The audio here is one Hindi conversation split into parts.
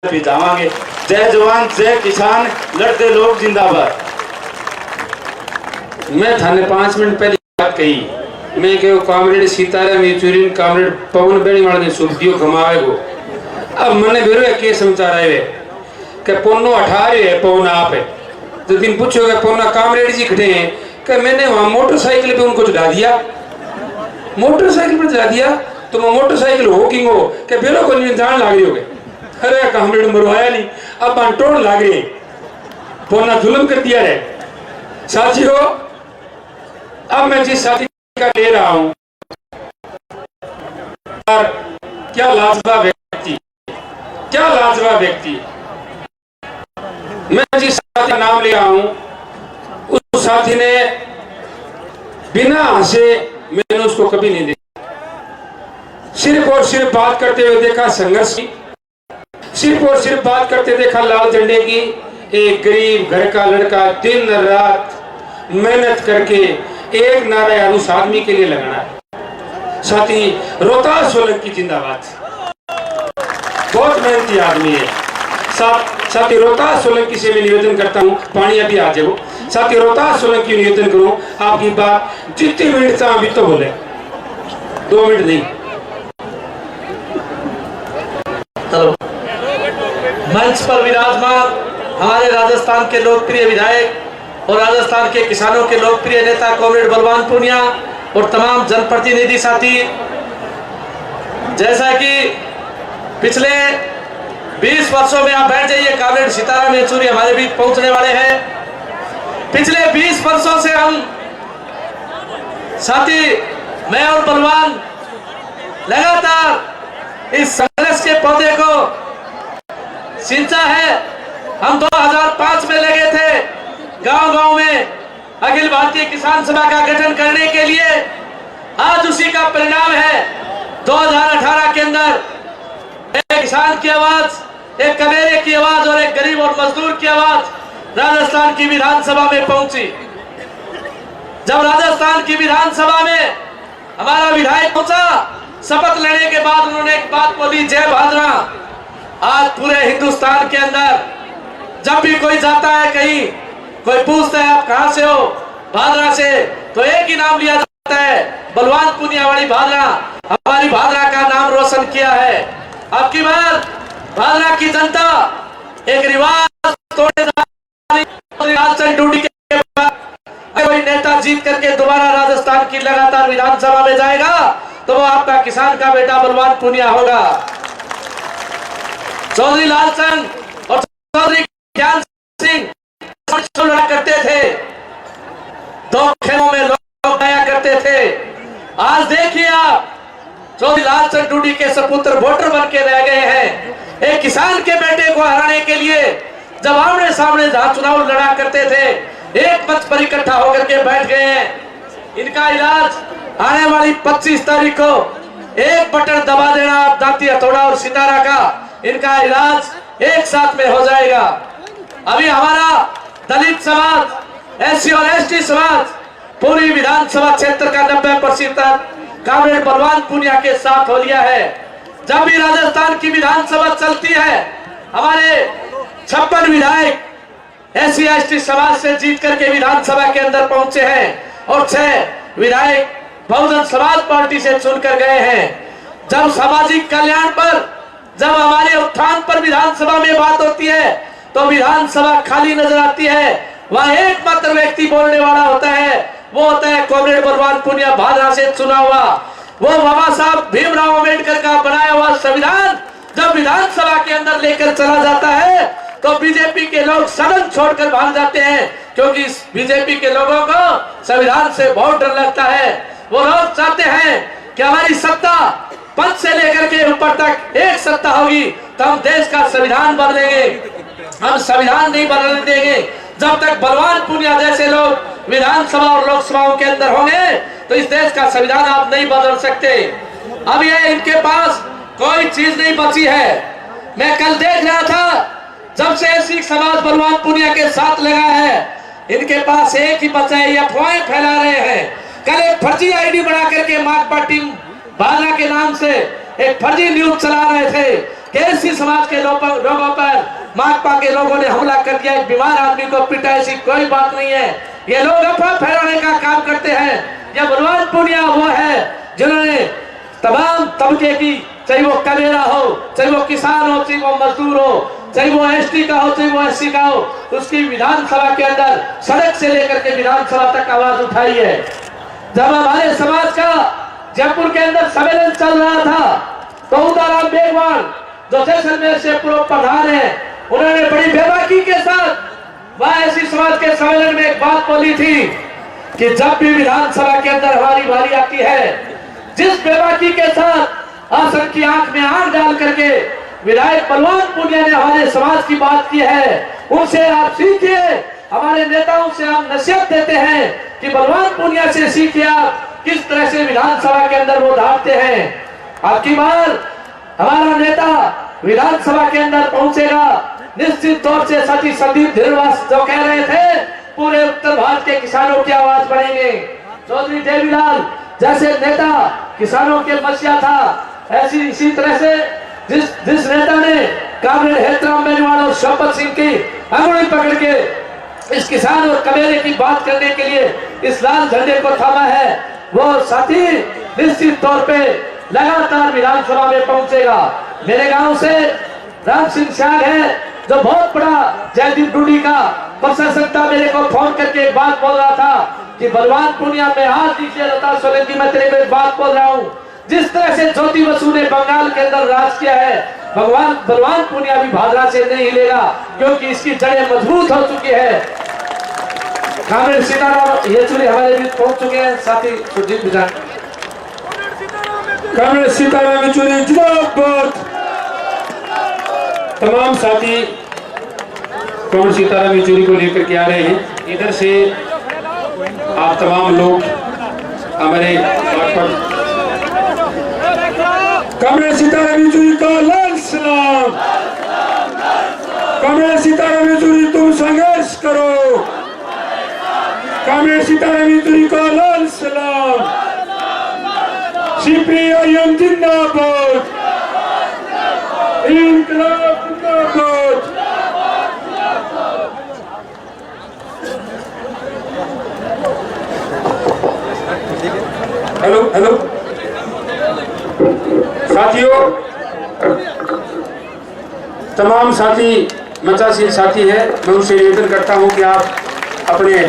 भी जावांगे। जय जवान जय किसान, लड़ते लोग जिंदाबाद। मैं थाने 5 मिनट पहले बात कही, मैं कहो कामरेड सीताराम येचुरी कामरेड पवन बेणी वाले ने सुखदियो घमावे को। अब मने बेरो के समाचार आए कि पोनो 18 है पवन आप है, तो दिन पूछोगे पोना कामरेड जी खड़े हैं कि मैंने वहां मोटरसाइकिल पे उनको चढ़ा दिया, मोटरसाइकिल पर चढ़ा दिया तो मैं मोटरसाइकिल होकिंग हो कि बेरो को नहीं जान लाग रही हो गए। अरे कामरेड मरवाया नहीं, अब बांटोड़ लाग रही, पोना जुल्म कर दिया है। साथियों, अब मैं जिस साथी का ले रहा हूं, क्या लाजवाब व्यक्ति, क्या लाजवाब व्यक्ति। मैं जिस साथी का नाम ले रहा हूं, उस साथी ने बिना हंसे मैंने उसको कभी नहीं देखा, सिर्फ और सिर्फ बात करते हुए देखा संघर्ष की, सिर्फ और सिर्फ बात करते देखा लाल झंडे की। एक गरीब घर का लड़का दिन रात मेहनत करके एक नारा यार उस आदमी के लिए लगाना है। साथी रोहतास सोलंकी जिंदाबाद, बहुत मेहनती आदमी है। साथी रोहतास सोलंकी से मैं निवेदन करता हूँ, पानी अभी आ जाओ। साथी रोहतास सोलंकी निवेदन करूँ, आपकी बात जितनी मिनट चाहे अभी तो बोले, 2 मिनट नहीं। चलो, मंच पर विराजमान हमारे राजस्थान के लोकप्रिय विधायक और राजस्थान के किसानों के लोकप्रिय नेता कॉमरेड बलवान पूनिया और तमाम जनप्रतिनिधि साथी, जैसा कि पिछले 20 वर्षों में आप बैठ जाइए, कॉमरेड सीताराम येचुरी हमारे बीच पहुंचने वाले हैं। पिछले 20 वर्षों से हम साथी, मैं और बलवान लगातार इस संघर्ष के पौधे को सिंचा है। हम 2005 में लगे थे गांव-गांव में अखिल भारतीय किसान सभा का गठन करने के लिए। आज उसी का परिणाम है 2018 के अंदर एक किसान की आवाज, एक कमेरे की आवाज और एक गरीब और मजदूर की आवाज राजस्थान की विधानसभा में पहुंची। जब राजस्थान की विधानसभा में हमारा विधायक पहुंचा, शपथ लेने के बाद उन्होंने एक बात बोली, जय भादरा। आज पूरे हिंदुस्तान के अंदर जब भी कोई जाता है, कहीं कोई पूछता है आप कहां से हो, भादरा से, तो एक ही नाम लिया जाता है, बलवान पूनिया वाली भादरा। हमारी भादरा का नाम रोशन किया है। अब की बार भादरा की जनता एक रिवाज तोड़ने ड्यूटी के बाद कोई नेता जीत करके दोबारा राजस्थान की लगातार विधानसभा में जाएगा तो वो आपका किसान का बेटा बलवान पूनिया होगा। चौधरी लालचंद और चौधरी ज्ञान सिंह लड़ा करते थे, 2 खेलों में लोग आया करते थे। आज देखिए आप, चौधरी लालचंद टूडी के सपुत्र वोटर बन के रह गए हैं। एक किसान के बेटे को हराने के लिए जब आमने सामने जहां चुनाव लड़ा करते थे, एक मंच पर इकट्ठा होकर के बैठ गए हैं। इनका इलाज आने वाली 25 तारीख को एक बटन दबा देना आप, दांती हथौड़ा और सितारा का, इनका इलाज एक साथ में हो जाएगा। अभी हमारा दलित समाज, एससी और एसटी समाज पूरी विधानसभा क्षेत्र का 90% कॉमरेड बलवान पूनिया के साथ हो लिया है। जब भी राजस्थान की विधानसभा चलती है, हमारे 56 विधायक एससी एसटी समाज से जीत करके विधानसभा के अंदर पहुंचे हैं और 6 विधायक बहुजन समाज पार्टी से चुनकर गए हैं। जब सामाजिक कल्याण पर, जब हमारे उत्थान पर विधानसभा में बात होती है तो विधानसभा खाली नजर आती है। वहां एकमात्र व्यक्ति बोलने वाला होता है, वो होता है कॉमरेड बलवान पूनिया, भादरा से चुना हुआ। वो बाबा साहब भीमराव अम्बेडकर का बनाया हुआ संविधान जब विधानसभा के अंदर लेकर चला जाता है तो बीजेपी के लोग सदन छोड़कर भाग जाते हैं, क्योंकि बीजेपी के लोगों को संविधान से बहुत डर लगता है। वो लोग चाहते हैं कि हमारी सत्ता पद से लेकर के ऊपर तक एक सत्ता होगी तो हम देश का संविधान बदलेंगे। हम संविधान नहीं बदलने देंगे जब तक बलवान पूनिया जैसे लोग विधानसभा और लोकसभाओं के अंदर होंगे, तो इस देश का संविधान आप नहीं बदल सकते। अब ये इनके पास कोई चीज नहीं बची है। मैं कल देख रहा था, जब से एससी समाज बलवान पूनिया के साथ लगा है, इनके पास एक ही बचा है, ये अफवाहें फैला रहे हैं। कल एक फर्जी आईडी बना करके माकपा टीम भादरा के नाम से एक फर्जी न्यूज चला रहे थे कि एससी समाज के लोगों माकपा के लोगों ने हमला कर दिया, एक बीमार आदमी को पीटा, ऐसी कोई बात नहीं है। ये लोग अफवाह फैलाने का काम करते हैं। ये बलवान पूनिया वो है जिन्होंने तमाम तबके की, चाहे वो कबीरा हो, चाहे वो किसान हो, चाहे वो मजदूर हो, चाहे वो एसटी का हो, चाहे वो एससी का हो, उसकी विधानसभा के अंदर सड़क से लेकर के विधानसभा तक आवाज उठाई है। जब हमारे समाज का जयपुर के अंदर सम्मेलन चल रहा था तो उदाराम बेगवान जो जैसलमेर से पूर्व प्रधान है, उन्होंने बड़ी बेबाकी के साथ वह ऐसी समाज के सम्मेलन में एक बात बोली थी कि जब भी विधानसभा के अंदर हमारी बारी आती है, जिस बेबाकी के साथ आसन की आंख में आंख डाल करके विधायक बलवान पूनिया ने हमारे समाज की बात की है, उनसे आप सीखिए। हमारे नेताओं से हम नसीहत देते हैं कि बलवान पूनिया से सीखिए आप किस तरह से विधानसभा के अंदर वो धारते हैं। आपकी बार हमारा नेता विधानसभा के अंदर पहुंचेगा, निश्चित तौर से साथी संदीप धिरवास जो कह रहे थे पूरे उत्तर भारत के किसानों की आवाज बढ़ेंगे। चौधरी देवीलाल जैसे नेता किसानों के मसीहा था, ऐसी इसी तरह से जिस नेता ने कामरेड हेतराम बेनीवाल और शोभत सिंह की अंगुली पकड़ के इस किसान और कबीले की बात करने के लिए इस लाल झंडे को थामा है, वो साथी निश्चित तौर पे लगातार विधानसभा में पहुंचेगा। मेरे गांव से राम सिंह श्याल है जो बहुत बड़ा जयदीप डूडी का प्रशासन था, मेरे को फोन करके एक बात बोल रहा था कि बलवान पूनिया में हाथ दीजिए लता सोलंकी, मैं तेरे को एक बात बोल रहा हूँ, जिस तरह से ज्योति बसु ने बंगाल के अंदर राज किया है, बलवान पूनिया भी भादरा से नहीं हिलेगा, क्योंकि इसकी जड़ें मजबूत हो चुकी है। कामरेड सीताराम येचुरी हमारे बीच पहुंच चुके हैं, साथी सुरजीत बिजान। कामरेड सीताराम येचुरी जिंदाबाद। तमाम साथी कामरेड सीताराम येचुरी को लेकर के आ रहे हैं। इधर से आप तमाम लोग हमारे कामरेड सीताराम येचुरी का लाल सलाम। कामरेड सीताराम येचुरी तुम संघर्ष करो। कामरेड सीताराम येचुरी का लाल सलाम। सीपीआईएम जिंदाबाद। इंकलाब जिंदाबाद। हेलो हेलो साथियों, तमाम साथी मंचासीन साथी है, मैं उनसे निवेदन करता हूं कि आप अपने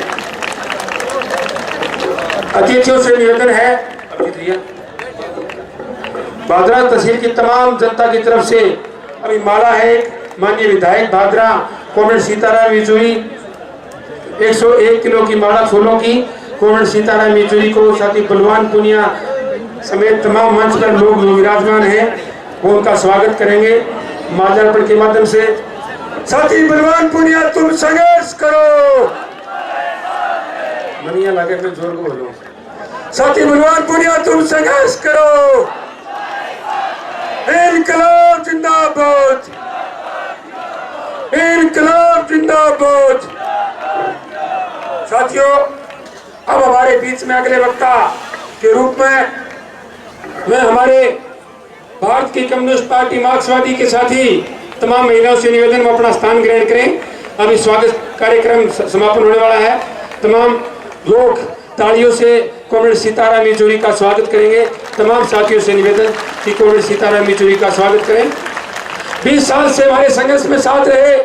अतिथियों से निवेदन है, भादरा तहसील की तमाम जनता की तरफ से अभी माला है माननीय विधायक भादरा कामरेड सीताराम येचुरी 101 किलो की माला फूलों की कामरेड सीताराम येचुरी को, साथी बलवान पूनिया समेत तमाम मंच पर लोग विराजमान हैं, वो उनका स्वागत करेंगे माल्यार्पण के माध्यम से। साथी बलवान पूनिया तुम संघर्ष करो। मनिया लगे मैं जोर को बोलो। साथी बलवान पूनिया तुम संघर्ष करो। इनकलाब जिंदाबाद। इनकलाब जिंदाबाद। साथियों, अब हमारे बीच में अगले वक्ता के रूप में मैं हमारे भारत की कम्युनिस्ट पार्टी मार्क्सवादी के साथी तमाम महिलाओं से निवेदन में अपना स्थान ग्रहण करें। अभी स्वागत कार्यक्रम समापन होने वाला है। तमाम लोग तालियों से कामरेड सीताराम येचुरी का स्वागत करेंगे। तमाम साथियों से निवेदन कि कामरेड सीताराम येचुरी का स्वागत करें। 20 साल से हमारे संघर्ष में साथ रहे,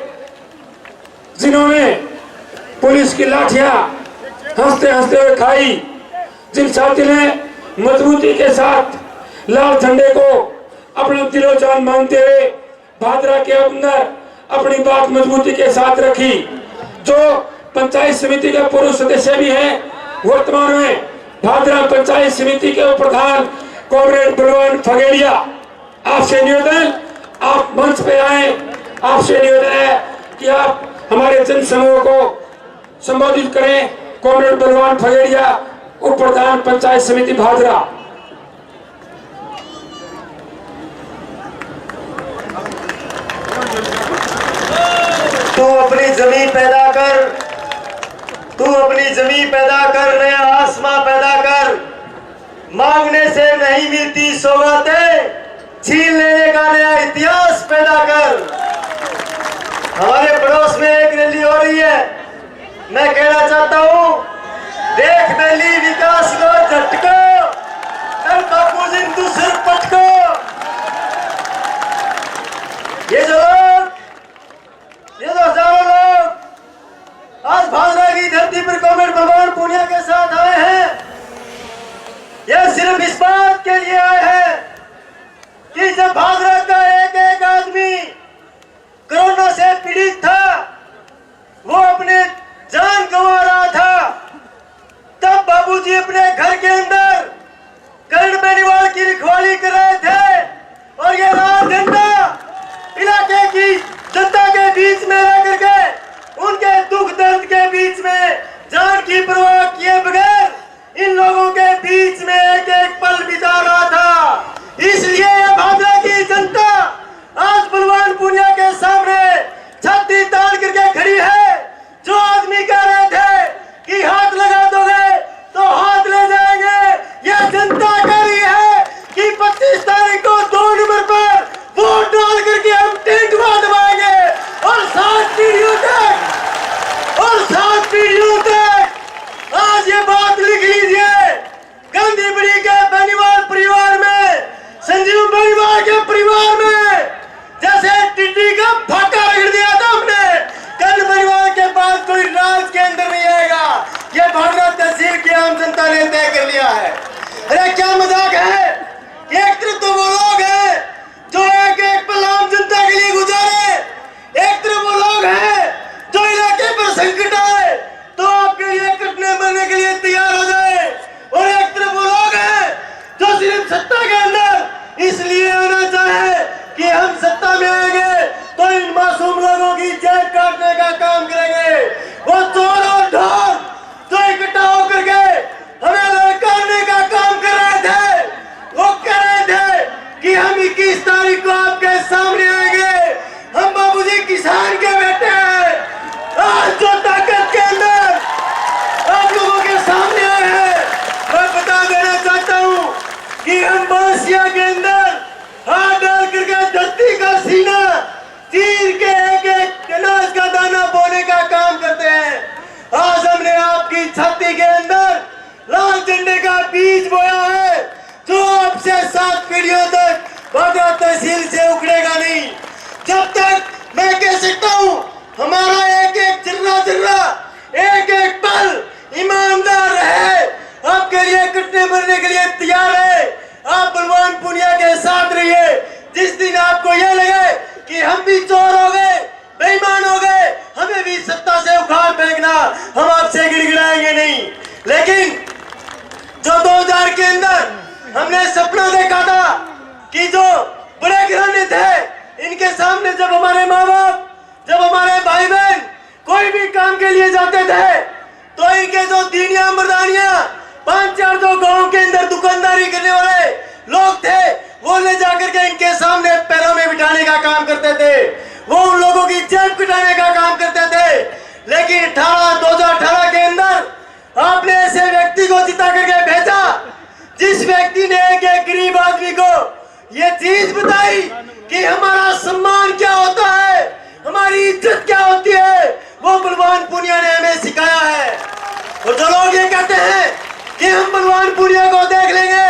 जिन्होंने पुलिस की लाठियां हंसते हंसते हुए खाई, जिन साथी ने मजबूती के साथ लाल झंडे को अपना दिलो जान मानते हुए भादरा के अंदर अपनी बात मजबूती के साथ रखी, जो पंचायत समिति के पूर्व सदस्य भी हैं, वर्तमान में भादरा पंचायत समिति के उप प्रधान कामरेड बलवान फगेड़िया, आपसे निवेदन आप मंच पे आए। आपसे निवेदन है कि आप हमारे जन समूह को संबोधित करें। कामरेड बलवान फगेड़िया, उप प्रधान पंचायत समिति भादरा। तू अपनी जमीन पैदा कर, तू अपनी जमीन पैदा कर, नया आसमां पैदा कर। मांगने से नहीं मिलती सौगातें, छीन लेने का नया इतिहास पैदा कर। हमारे पड़ोस में एक रैली हो रही है। मैं कहना चाहता हूं, देख बेली विकास को झटको, कर बापू जी तू सिर पटको। ये जो हजारों लोग आज भांगरा की धरती पर कॉमरेड बलवान पूनिया के साथ आए हैं, यह सिर्फ इस बात के लिए आए हैं कि जब भांगरा का एक एक आदमी कोरोना से पीड़ित था, वो अपने जान गंवा रहा था, तब बाबूजी अपने घर के अंदर कर्ण बेनीवाल की रखवाली कर रहे थे और ये लाल झंडा इलाके की जनता के बीच में रह करके उनके दुख दर्द के बीच में जान की परवाह किए बगैर इन लोगों के बीच में एक एक पल बिता रहा था। इसलिए भांगरा की जनता आज बलवान पूनिया के सामने छाती तान करके खड़ी है। जो आदमी कह रहे थे कि हाथ लगा दोगे तो हाथ ले जाएंगे, यह जनता कह रही है कि 25 तारीख को 2 नंबर पर वोट डाल करके हम टेंट दबाएंगे और 7 पीढ़ियों तक आज ये बात लिख लीजिए। गांधी बड़ी के बेनीवाल परिवार में, संजीव बेनीवाल के परिवार में जैसे टिड्डी का फाका रगड़ दिया था हमने, कल बेनीवाल के बाद कोई राज के अंदर नहीं आएगा। ये भांगरा तहसील की आम जनता ने तय कर लिया है। अरे क्या मजाक है कि एक तरफ तो वो लोग हैं जो एक एक पल आम जनता के लिए गुजारे, एक तरफ वो लोग हैं जो इलाके पर संकट आए तो आपके लिए कटने मरने के लिए तैयार हो जाए, और एक तरफ वो लोग हैं जो सिर्फ सत्ता के अंदर इसलिए आना चाहे कि हम सत्ता में आएंगे तो इन मासूम लोगों की जेब काटने का काम करेंगे। वो चोर और ढोर जो इकट्ठा होकर के हमें ललकारने का काम कर रहे थे, वो कह रहे थे कि हम 21 तारीख को आपके सामने आएंगे, हम बाबूजी किसान के बेटे हैं। आज जो ताकत के अंदर आप लोगों के सामने आए हैं, मैं बता देना चाहता हूं कि हम बांसिया के अंदर हाथ डाल करके धरती का सीना चीर के एक एक अनाज का दाना बोने का काम करते हैं। आज हमने आपकी छाती के अंदर लाल झंडे का बीज बोया है जो आपसे 7 पीढ़ियों तक भांगरा तहसील से उखड़ेगा नहीं। जब तक मैं कह सकता हूं हमारा एक एक जिर्रा एक एक पल ईमानदार रहे, आपके लिए कटने मरने के लिए तैयार है। आप बलवान पूनिया के साथ रहिए। जिस दिन आपको यह लगे कि हम भी चोर हो गए, बेईमान हो गए, हमें भी सत्ता से उखाड़ फेंकना, हम आपसे गिड़गिड़ाएंगे नहीं। लेकिन जो 2000 के अंदर हमने सपना देखा था कि जो बड़े घराने थे इनके सामने जब हमारे माँ बाप, जब हमारे भाई बहन कोई भी काम के लिए जाते थे तो इनके जो दीनिया मर्दानिया 5-4 जो गांव के अंदर दुकानदारी करने वाले लोग थे वो ले जाकर के इनके सामने पैरों में बिठाने का काम करते थे, वो उन लोगों की जेब कटाने का काम करते थे। लेकिन 2018 के अंदर आपने ऐसे व्यक्ति को जिता करके भेजा जिस व्यक्ति ने एक एक गरीब आदमी को ये चीज बताई कि हमारा सम्मान क्या होता है, हमारी इज्जत क्या होती है, वो बलवान पूनिया ने हमें सिखाया है। और जो लोग ये कहते हैं कि हम बलवान पूनिया को देख लेंगे,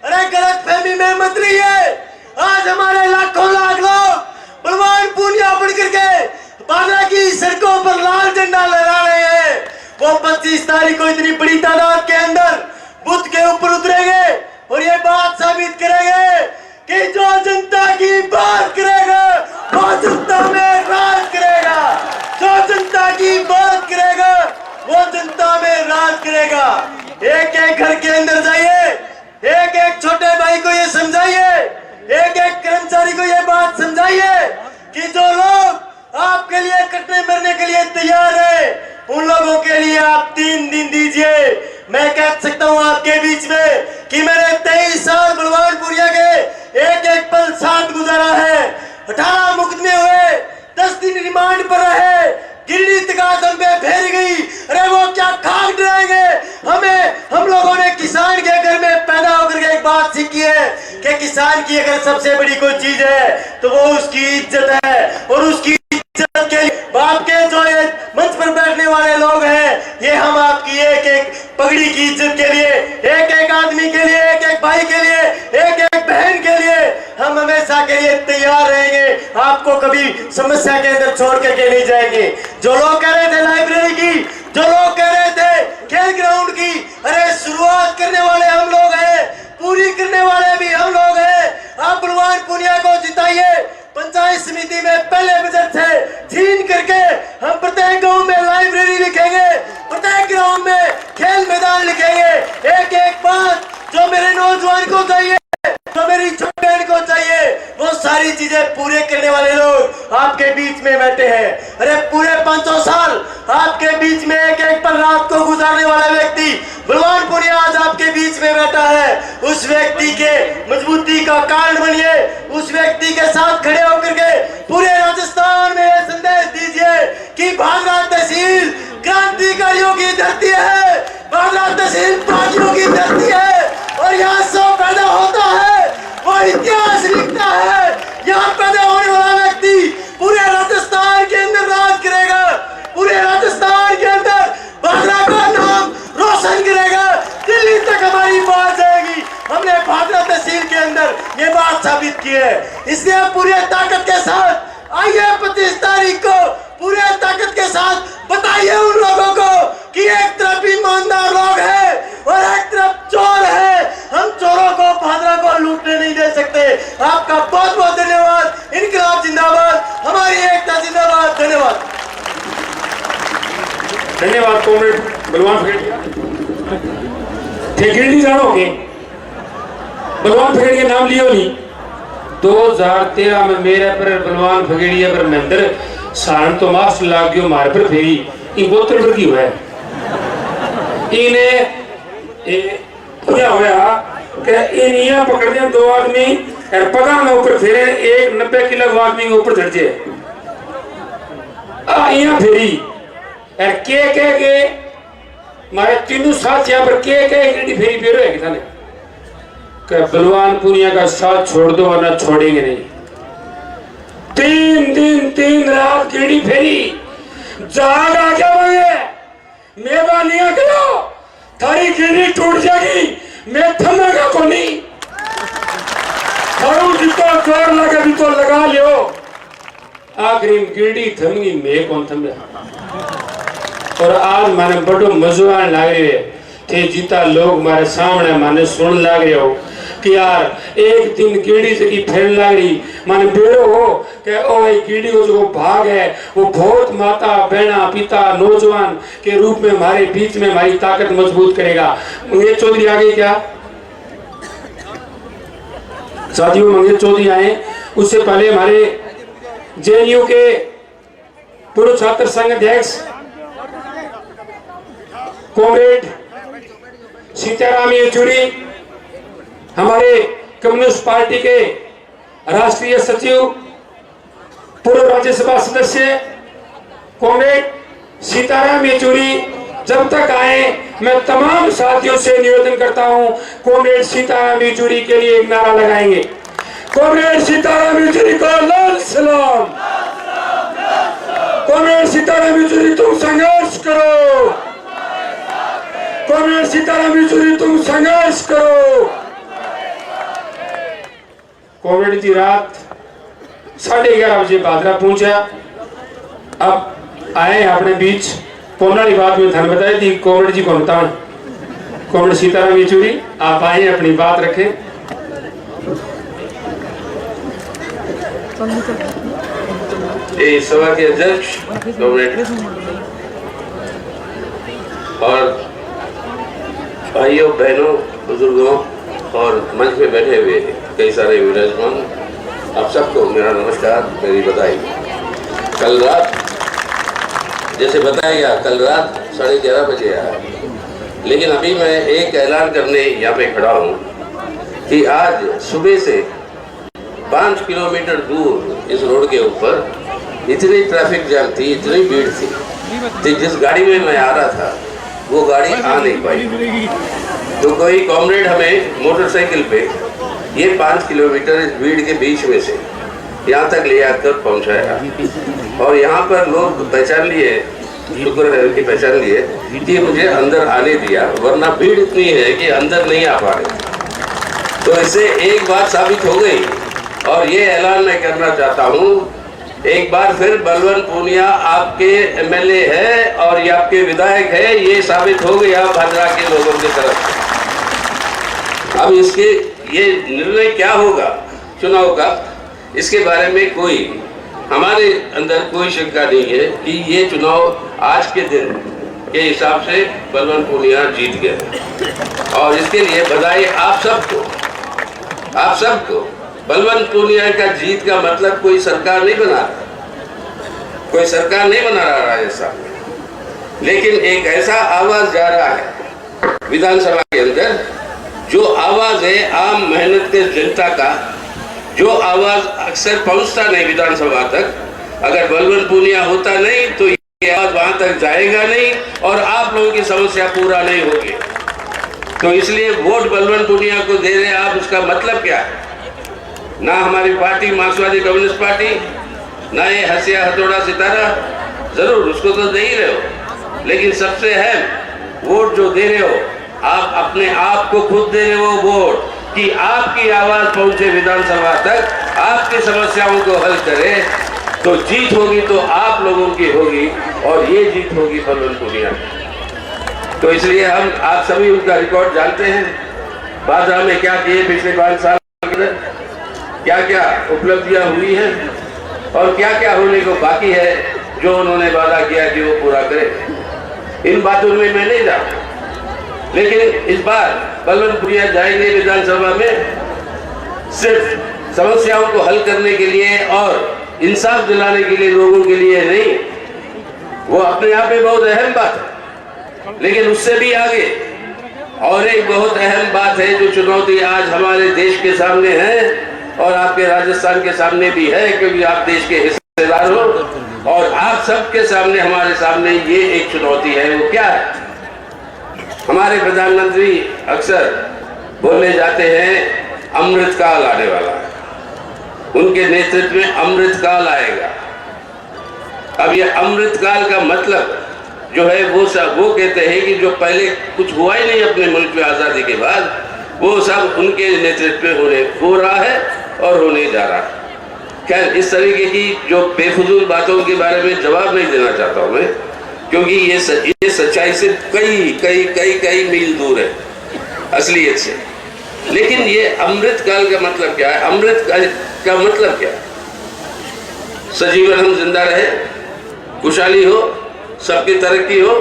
अरे गलत फहमी में मत रहिए। आज हमारे लाखों लाख लोग बलवान पूनिया बढ़ करके भांगरा की सड़कों पर लाल झंडा लहरा रहे हैं। वो 25 तारीख को इतनी बड़ी तादाद के अंदर बुद्ध के ऊपर उतरेंगे और ये बात साबित करेंगे कि जो जनता की बात करेगा वो जनता में राज करेगा, जो जनता की बात करेगा वो जनता में राज करेगा। एक एक घर के अंदर जाइए, एक एक छोटे भाई को ये समझाइए, एक एक कर्मचारी को ये बात समझाइए कि जो लोग आपके लिए कटने मरने के लिए तैयार है उन लोगों के लिए आप 3 दिन दीजिए। मैं कह सकता हूं आपके बीच में कि मैंने 23 साल बलवान पूनिया के एक एक पल साथ गुजारा है। 18 मुकदमे हुए, 10 दिन रिमांड पर रहे, गिरडी तकात हम पे फेर गई। अरे वो क्या खाक डराएंगे हमें। हम लोगों ने किसान के घर में पैदा होकर के एक बात सीखी है कि किसान की अगर सबसे बड़ी कोई चीज है तो वो उसकी इज्जत है, और उसकी इज्जत के लिए आपको कभी समस्या के अंदर छोड़ करके नहीं जाएंगे। जो लोग कह रहे थे लाइब्रेरी की, जो लोग कह रहे थे खेल ग्राउंड की, अरे शुरुआत करने वाले हम लोग हैं, पूरी करने वाले भी हम लोग हैं। आप बलवान पुनिया को जिताइए। पंचायत समिति में पहले बजट से छीन करके हम प्रत्येक गांव में लाइब्रेरी लिखेंगे, प्रत्येक ग्राउंड में खेल मैदान लिखेंगे। एक एक बात जो मेरे नौजवान को चाहिए, जो मेरी छोटी बहन को चाहिए, वो सारी चीजें पूरे करने वाले लोग आपके बीच में बैठे हैं। अरे पूरे 500 साल आपके बीच में एक एक पल रात को गुजारने वाला व्यक्ति बलवान पुनिया आज आपके बीच में बैठा है। उस व्यक्ति के मजबूती का कारण बनिए, उस व्यक्ति के साथ खड़े होकर के पूरे राजस्थान में यह संदेश दीजिए कि भादरा तहसील क्रांतिकारियों की धरती है, भादरा तहसील बागियों की धरती है और यहाँ सब पैदा होता है, वो इतिहास लिखता है। यहाँ पैदा होने वाला व्यक्ति पूरे राजस्थान के अंदर राज करेगा, पूरे राजस्थान के अंदर भादरा का नाम रोशन करेगा। दिल्ली तक हमारी बात जाएगी। हमने भादरा तहसील के अंदर ये बात साबित की है। इसलिए पूरे ताकत के साथ आइए 25 तारीख को पूरे ताकत के साथ बताइए उन लोगों को कि एक तरफ ईमानदार लोग हैं और एक तरफ चोर है। हम चोरों को भादरा को लूटने नहीं दे सकते। आपका बहुत बहुत धन्यवाद। इनकलाब जिंदाबाद, हमारी एकता जिंदाबाद। धन्यवाद। धन्यवाद कॉमरेड बलवान फगड़िया। गिरडी जानो के बलवान फगड़िया नाम लियो नहीं। 2013 में मेरे पर बलवान फगड़िया पर महेंद्र सारण तो मास्क लाग गयो मार पर फेरी इन बोतल पर की हुआ है। इन्हें क्या होया कि इन यहाँ पकड़ दिया 2 आदमी और पगा में ऊपर फेरे, एक 90 किलो आदमी के ऊपर चढ़ जाए यहाँ फेरी और के मारे तीनों साथ यहाँ पर के फेरी फेरो है किसाने कि बलवान पुनिया का साथ छोड़ दो वरना छोड़ेंगे नहीं। 3 दिन 3 रात गिरडी फेरी जाग आ क्या मांगे मेहरबानियां करो, थारी गिरडी टूट जाएगी, मैं थमेगा को नहीं। थारू जितना जोर लगे भी तो लगा लियो, आखिरी गिरडी थमगी मैं कौन थमे। और आज माने बड़ो मजो आने लग रहे थे जीता लोग मारे सामने माने सुन लग रहे हो कि यार एक दिन गिरडी से की फैल लग रही माने बेड़ो हो कि ओ गिरडी को जो भाग है वो बहुत माता बहना पिता नौजवान के रूप में हमारे बीच में हमारी ताकत मजबूत करेगा। मंगेश चौधरी आ गए क्या साथियों? मंगेश चौधरी आए, उससे पहले हमारे जेएनयू के पूर्व छात्र संघ अध्यक्ष कॉमरेड सीताराम येचुरी, हमारे कम्युनिस्ट पार्टी के राष्ट्रीय सचिव पूर्व राज्यसभा सदस्य कॉमरेड सीताराम येचुरी जब तक आए मैं तमाम साथियों से निवेदन करता हूं कॉमरेड सीताराम येचुरी के लिए एक नारा लगाएंगे। कॉमरेड सीताराम येचुरी को लाल सलाम। कॉमरेड सीताराम येचुरी तुम संघर्ष करो, कॉमरेड सीताराम येचुरी तुम संघर्ष करो। कॉमरेड जी रात 11:30 बजे भादरा पहुंचा। अब आए अपने बीच पौनाली बात में धन बताई थी कॉमरेड जी को बताओ। कॉमरेड सीताराम येचुरी आप आए अपनी बात रखें। सभा के अध्यक्ष कॉमरेड और भाइयों बहनों बुजुर्गों और मंच में बैठे हुए कई सारे विराजमान, आप सबको मेरा नमस्कार, मेरी बधाई। कल रात जैसे बताया गया, कल रात 11:30 बजे आया, लेकिन अभी मैं एक ऐलान करने यहाँ पे खड़ा हूँ कि आज सुबह से 5 किलोमीटर दूर इस रोड के ऊपर इतनी ट्रैफिक जैम थी, इतनी भीड़ थी कि जिस गाड़ी में मैं आ रहा था वो गाड़ी आ नहीं पाई। तो कोई कॉमरेड हमें मोटरसाइकिल पे ये 5 किलोमीटर इस भीड़ के बीच में से यहाँ तक ले आकर पहुँचाया और यहाँ पर लोग पहचान लिए, शुक्र है कि पहचान लिए कि मुझे अंदर आने दिया, वरना भीड़ इतनी है कि अंदर नहीं आ पा रहे। तो इससे एक बात साबित हो गई और ये ऐलान मैं करना चाहता हूँ एक बार फिर बलवंत पूनिया आपके एमएलए है और ये आपके विधायक है, ये साबित हो गया भाजपा के लोगों की तरफ से। अब इसके ये निर्णय क्या होगा चुनाव का, इसके बारे में कोई हमारे अंदर कोई शंका नहीं है कि ये चुनाव आज के दिन के हिसाब से बलवंत पूनिया जीत गए और इसके लिए बधाई आप सबको। बलवंत पूनिया का जीत का मतलब कोई सरकार नहीं बना रहा राजस्थान में, लेकिन एक ऐसा आवाज जा रहा है विधानसभा के अंदर, जो आवाज है आम मेहनत के जनता का, जो आवाज अक्सर पहुंचता नहीं विधानसभा तक। अगर बलवंत पूनिया होता नहीं तो ये आवाज वहां तक जाएगा नहीं और आप लोगों की समस्या पूरा नहीं होगी। तो इसलिए वोट बलवंत पूनिया को दे रहे हैं आप, उसका मतलब क्या है? ना हमारी पार्टी मार्क्सवादी कम्युनिस्ट पार्टी, ना ये हसिया हथौड़ा सितारा, जरूर उसको तो दे ही रहे हो, लेकिन सबसे अहम वोट जो दे रहे हो आप अपने आप को खुद दे रहे हो वोट, कि आपकी आवाज पहुंचे विधानसभा तक, आपकी समस्याओं को हल करे। तो जीत होगी तो आप लोगों की होगी और ये जीत होगी बलवंत पूनिया। तो इसलिए हम आप सभी उनका रिकॉर्ड जानते हैं, बाजरा में क्या किए पिछले 5 साल के अंदर, क्या क्या उपलब्धियां हुई हैं और क्या क्या होने को बाकी है, जो उन्होंने वादा किया कि वो पूरा करें। इन बातों में मैं नहीं जाऊँ, लेकिन इस बार बलवंत पूनिया जाएंगे विधानसभा में सिर्फ समस्याओं को हल करने के लिए और इंसाफ दिलाने के लिए, लोगों के लिए नहीं। वो अपने आप में बहुत अहम बात है, लेकिन उससे भी आगे और एक बहुत अहम बात है जो चुनौती आज हमारे देश के सामने है और आपके राजस्थान के सामने भी है, क्योंकि आप देश के हिस्सेदार हो और आप सबके सामने, हमारे सामने ये एक चुनौती है। वो क्या है? हमारे प्रधानमंत्री अक्सर बोलने जाते हैं अमृतकाल आने वाला है, उनके नेतृत्व में अमृतकाल आएगा। अब ये अमृतकाल का मतलब जो है वो कहते हैं कि जो पहले कुछ हुआ ही नहीं अपने मुल्क में आज़ादी के बाद, वो सब उनके नेतृत्व में हो रहा है और होने जा रहा है। खैर, इस तरीके की जो बेफजूल बातों के बारे में जवाब नहीं देना चाहता हूँ मैं, क्योंकि ये सच्चाई से कई मील दूर है असलियत से। लेकिन ये अमृतकाल का मतलब क्या है? अमृत का मतलब क्या है? सजीवन हम जिंदा रहे, खुशहाली हो, सबकी तरक्की हो।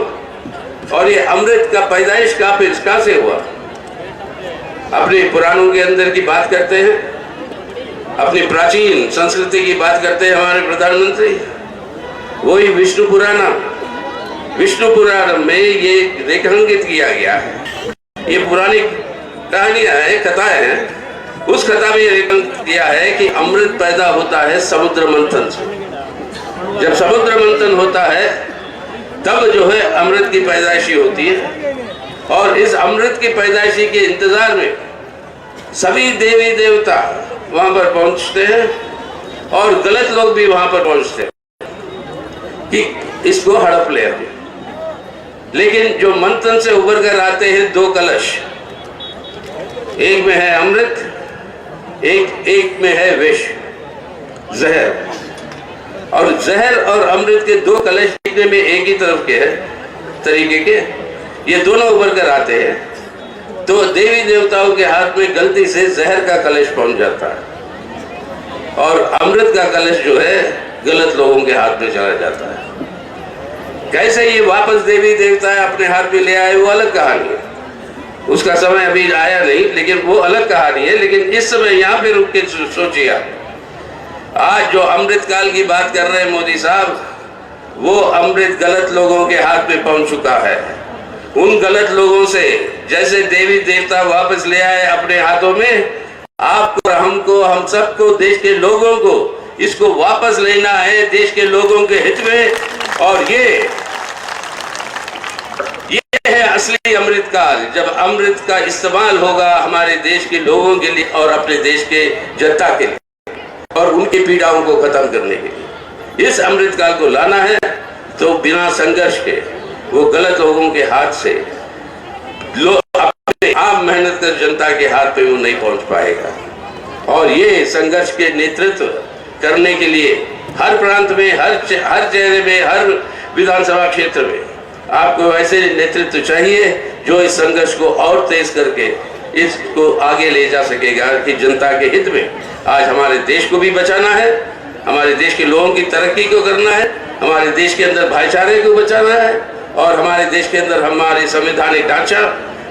और ये अमृत का पैदाइश कहाँ से हुआ? अपने पुराणों के अंदर की बात करते हैं, अपनी प्राचीन संस्कृति की बात करते हैं हमारे प्रधानमंत्री। वही विष्णु पुराण में ये रेखांकित किया गया है। ये पुरानी कहानियां हैं, कथाएं हैं। उस कथा में ये रेखांकित किया है कि अमृत पैदा होता है समुद्र मंथन से। जब समुद्र मंथन होता है तब जो है अमृत की पैदाइशी होती है, और इस अमृत की पैदाइशी के इंतजार में सभी देवी देवता वहां पर पहुंचते हैं और गलत लोग भी वहां पर पहुंचते हैं कि इसको हड़प ले हम। लेकिन जो मंथन से उभर कर आते हैं 2 कलश, एक में है अमृत, एक में है विष, जहर। और जहर और अमृत के 2 कलश दिखने में एक ही तरफ के हैं तरीके के, ये दोनों उभर कर आते हैं। तो देवी देवताओं के हाथ में गलती से जहर का कलश पहुंच जाता है और अमृत का कलश जो है गलत लोगों के हाथ में चला जाता है। कैसे ये वापस देवी देवता अपने हाथ में ले आए, वो अलग कहानी है, उसका समय अभी आया नहीं, लेकिन वो अलग कहानी है। लेकिन इस समय यहाँ पे रुक के सोचिए, आज जो अमृत काल की बात कर रहे हैं मोदी साहब, वो अमृत गलत लोगों के हाथ में पहुंच चुका है। उन गलत लोगों से जैसे देवी देवता वापस ले आए अपने हाथों में, आपको, हमको, हम सबको, देश के लोगों को इसको वापस लेना है देश के लोगों के हित में। और ये है असली अमृत काल, जब अमृत का इस्तेमाल होगा हमारे देश के लोगों के लिए और अपने देश के जनता के लिए और उनकी पीड़ाओं को खत्म करने के लिए। इस अमृत काल को लाना है तो बिना संघर्ष के वो गलत लोगों के हाथ से अपने आम मेहनत कर जनता के हाथ पे वो नहीं पहुंच पाएगा। और ये संघर्ष के नेतृत्व करने के लिए हर प्रांत में, हर चेहरे में, हर विधानसभा क्षेत्र में आपको ऐसे नेतृत्व चाहिए जो इस संघर्ष को और तेज करके इसको आगे ले जा सकेगा कि जनता के हित में। आज हमारे देश को भी बचाना है, हमारे देश के लोगों की तरक्की को करना है, हमारे देश के अंदर भाईचारे को बचाना है और हमारे देश के अंदर हमारे संवैधानिक ढांचा,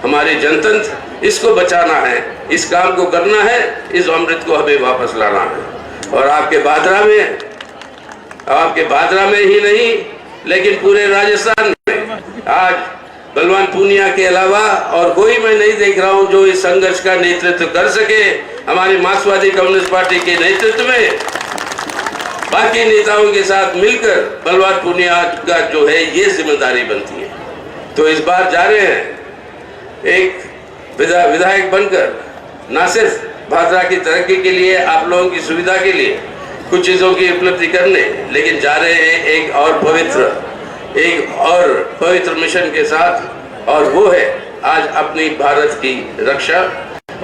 हमारे जनतंत्र, इसको बचाना है। इस काम को करना है, इस अमृत को हमें वापस लाना है। और आपके भादरा में ही नहीं लेकिन पूरे राजस्थान में आज बलवान पूनिया के अलावा और कोई मैं नहीं देख रहा हूं जो इस संघर्ष का नेतृत्व कर सके। हमारी मार्क्सवादी कम्युनिस्ट पार्टी के नेतृत्व में बाकी नेताओं के साथ मिलकर बलवान पूनिया का जो है ये जिम्मेदारी बनती है। तो इस बार जा रहे हैं एक विधायक बनकर, ना सिर्फ भादरा की तरक्की के लिए, आप लोगों की सुविधा के लिए कुछ चीज़ों की उपलब्धि करने, लेकिन जा रहे हैं एक और पवित्र मिशन के साथ, और वो है आज अपनी भारत की रक्षा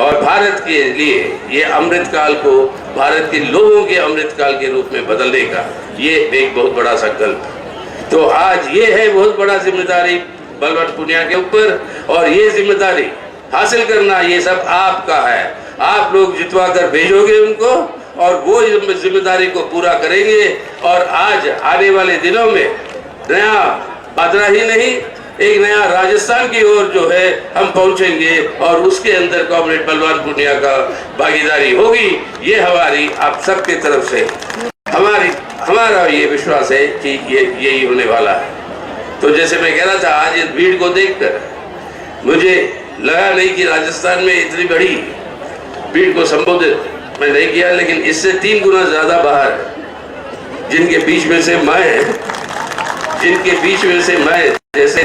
और भारत के लिए ये अमृत काल को भारत के लोगों के अमृत काल के रूप में बदलने का ये एक बहुत बड़ा संकल्प। तो आज ये है बहुत बड़ा जिम्मेदारी बलवान पूनिया के ऊपर, और ये जिम्मेदारी हासिल करना ये सब आपका है। आप लोग जितवा कर भेजोगे उनको और वो जिम्मेदारी को पूरा करेंगे। और आज आने वाले दिनों में नया भादरा ही नहीं, एक नया राजस्थान की ओर जो है हम पहुंचेंगे और उसके अंदर कॉमरेड बलवान पूनिया का भागीदारी होगी। ये हमारी आप सबके तरफ से हमारा ये विश्वास है कि ये यही होने वाला है। तो जैसे मैं कह रहा था, आज इस भीड़ को देखकर मुझे लगा नहीं कि राजस्थान में इतनी बड़ी भीड़ को संबोधित मैं नहीं किया, लेकिन इससे 3 गुना ज्यादा बाहर, जिनके बीच में से मैं जैसे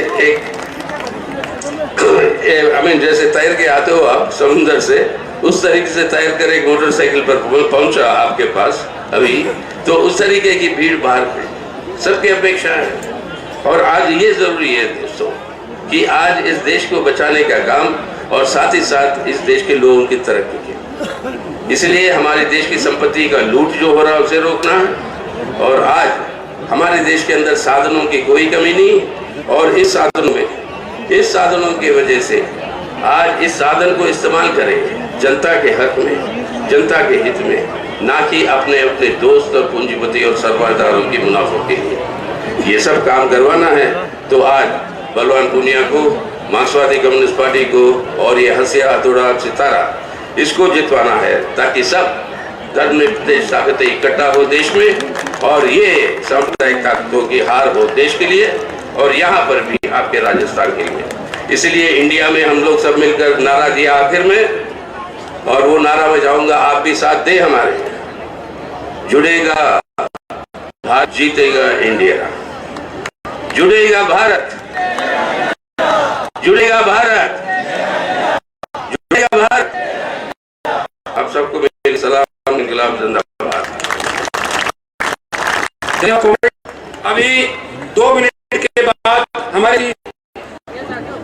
जैसे तैर के आते हो आप समुद्र से, उस तरीके से तैर कर एक मोटरसाइकिल पर पहुंचा आपके पास अभी, तो उस तरीके की भीड़ बाहर थी। सबकी अपेक्षा है और आज ये जरूरी है दोस्तों कि आज इस देश को बचाने का काम और साथ ही साथ इस देश के लोगों की तरक्की की। इसलिए हमारे देश की संपत्ति का लूट जो हो रहा है उसे रोकना है। और आज हमारे देश के अंदर साधनों की कोई कमी नहीं, और इस साधनों की वजह से आज इस साधन को इस्तेमाल करें जनता के हक में, जनता के हित में, ना कि अपने दोस्त और पूंजीपति और सरमादारों की मुनाफों के लिए। ये सब काम करवाना है तो आज बलवान पूनिया को, मार्क्सवादी कम्युनिस्ट पार्टी को और ये हंसिया हथौड़ा सितारा इसको जितवाना है, ताकि सब धर्मनिरपेक्ष ताकतें इकट्ठा हो देश में और ये सांप्रदायिक ताकतों की हार हो देश के लिए और यहाँ पर भी आपके राजस्थान के लिए। इसलिए इंडिया में हम लोग सब मिलकर नारा दिया आखिर में, और वो नारा में जाऊंगा, आप भी साथ दे हमारे। जुड़ेगा भारत, जीतेगा इंडिया। जुड़ेगा भारत, जुड़ेगा भारत, जुड़ेगा भारत। आप सबको मेरी सलाम, इंकलाब जिंदाबाद। अभी 2 मिनट के बाद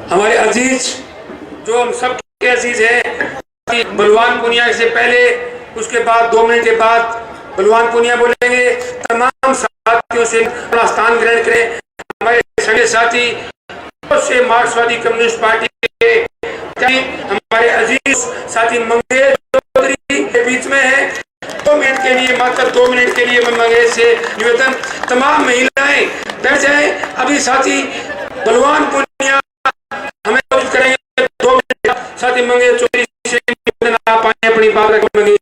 हमारे अजीज, जो हम सब के अजीज हैं, बलवान पूनिया से पहले, उसके बाद 2 मिनट के बाद बलवान पूनिया बोलेंगे। तमाम साथियों से अपना स्थान ग्रहण करें। हमारे सगे साथी से मार्क्सवादी कम्युनिस्ट पार्टी के हमारे अजीज साथी मंगेश चौधरी के बीच में है। 2 मिनट के लिए, मात्र 2 मिनट के लिए मैं मंगेश से निवेदन, तमाम महिलाएं बैठ जाए। अभी साथी बलवान पूनिया हमें करेंगे 2 मिनट। साथी मंगेश चौधरी से निवेदन, आप आए अपनी बात रखेंगे।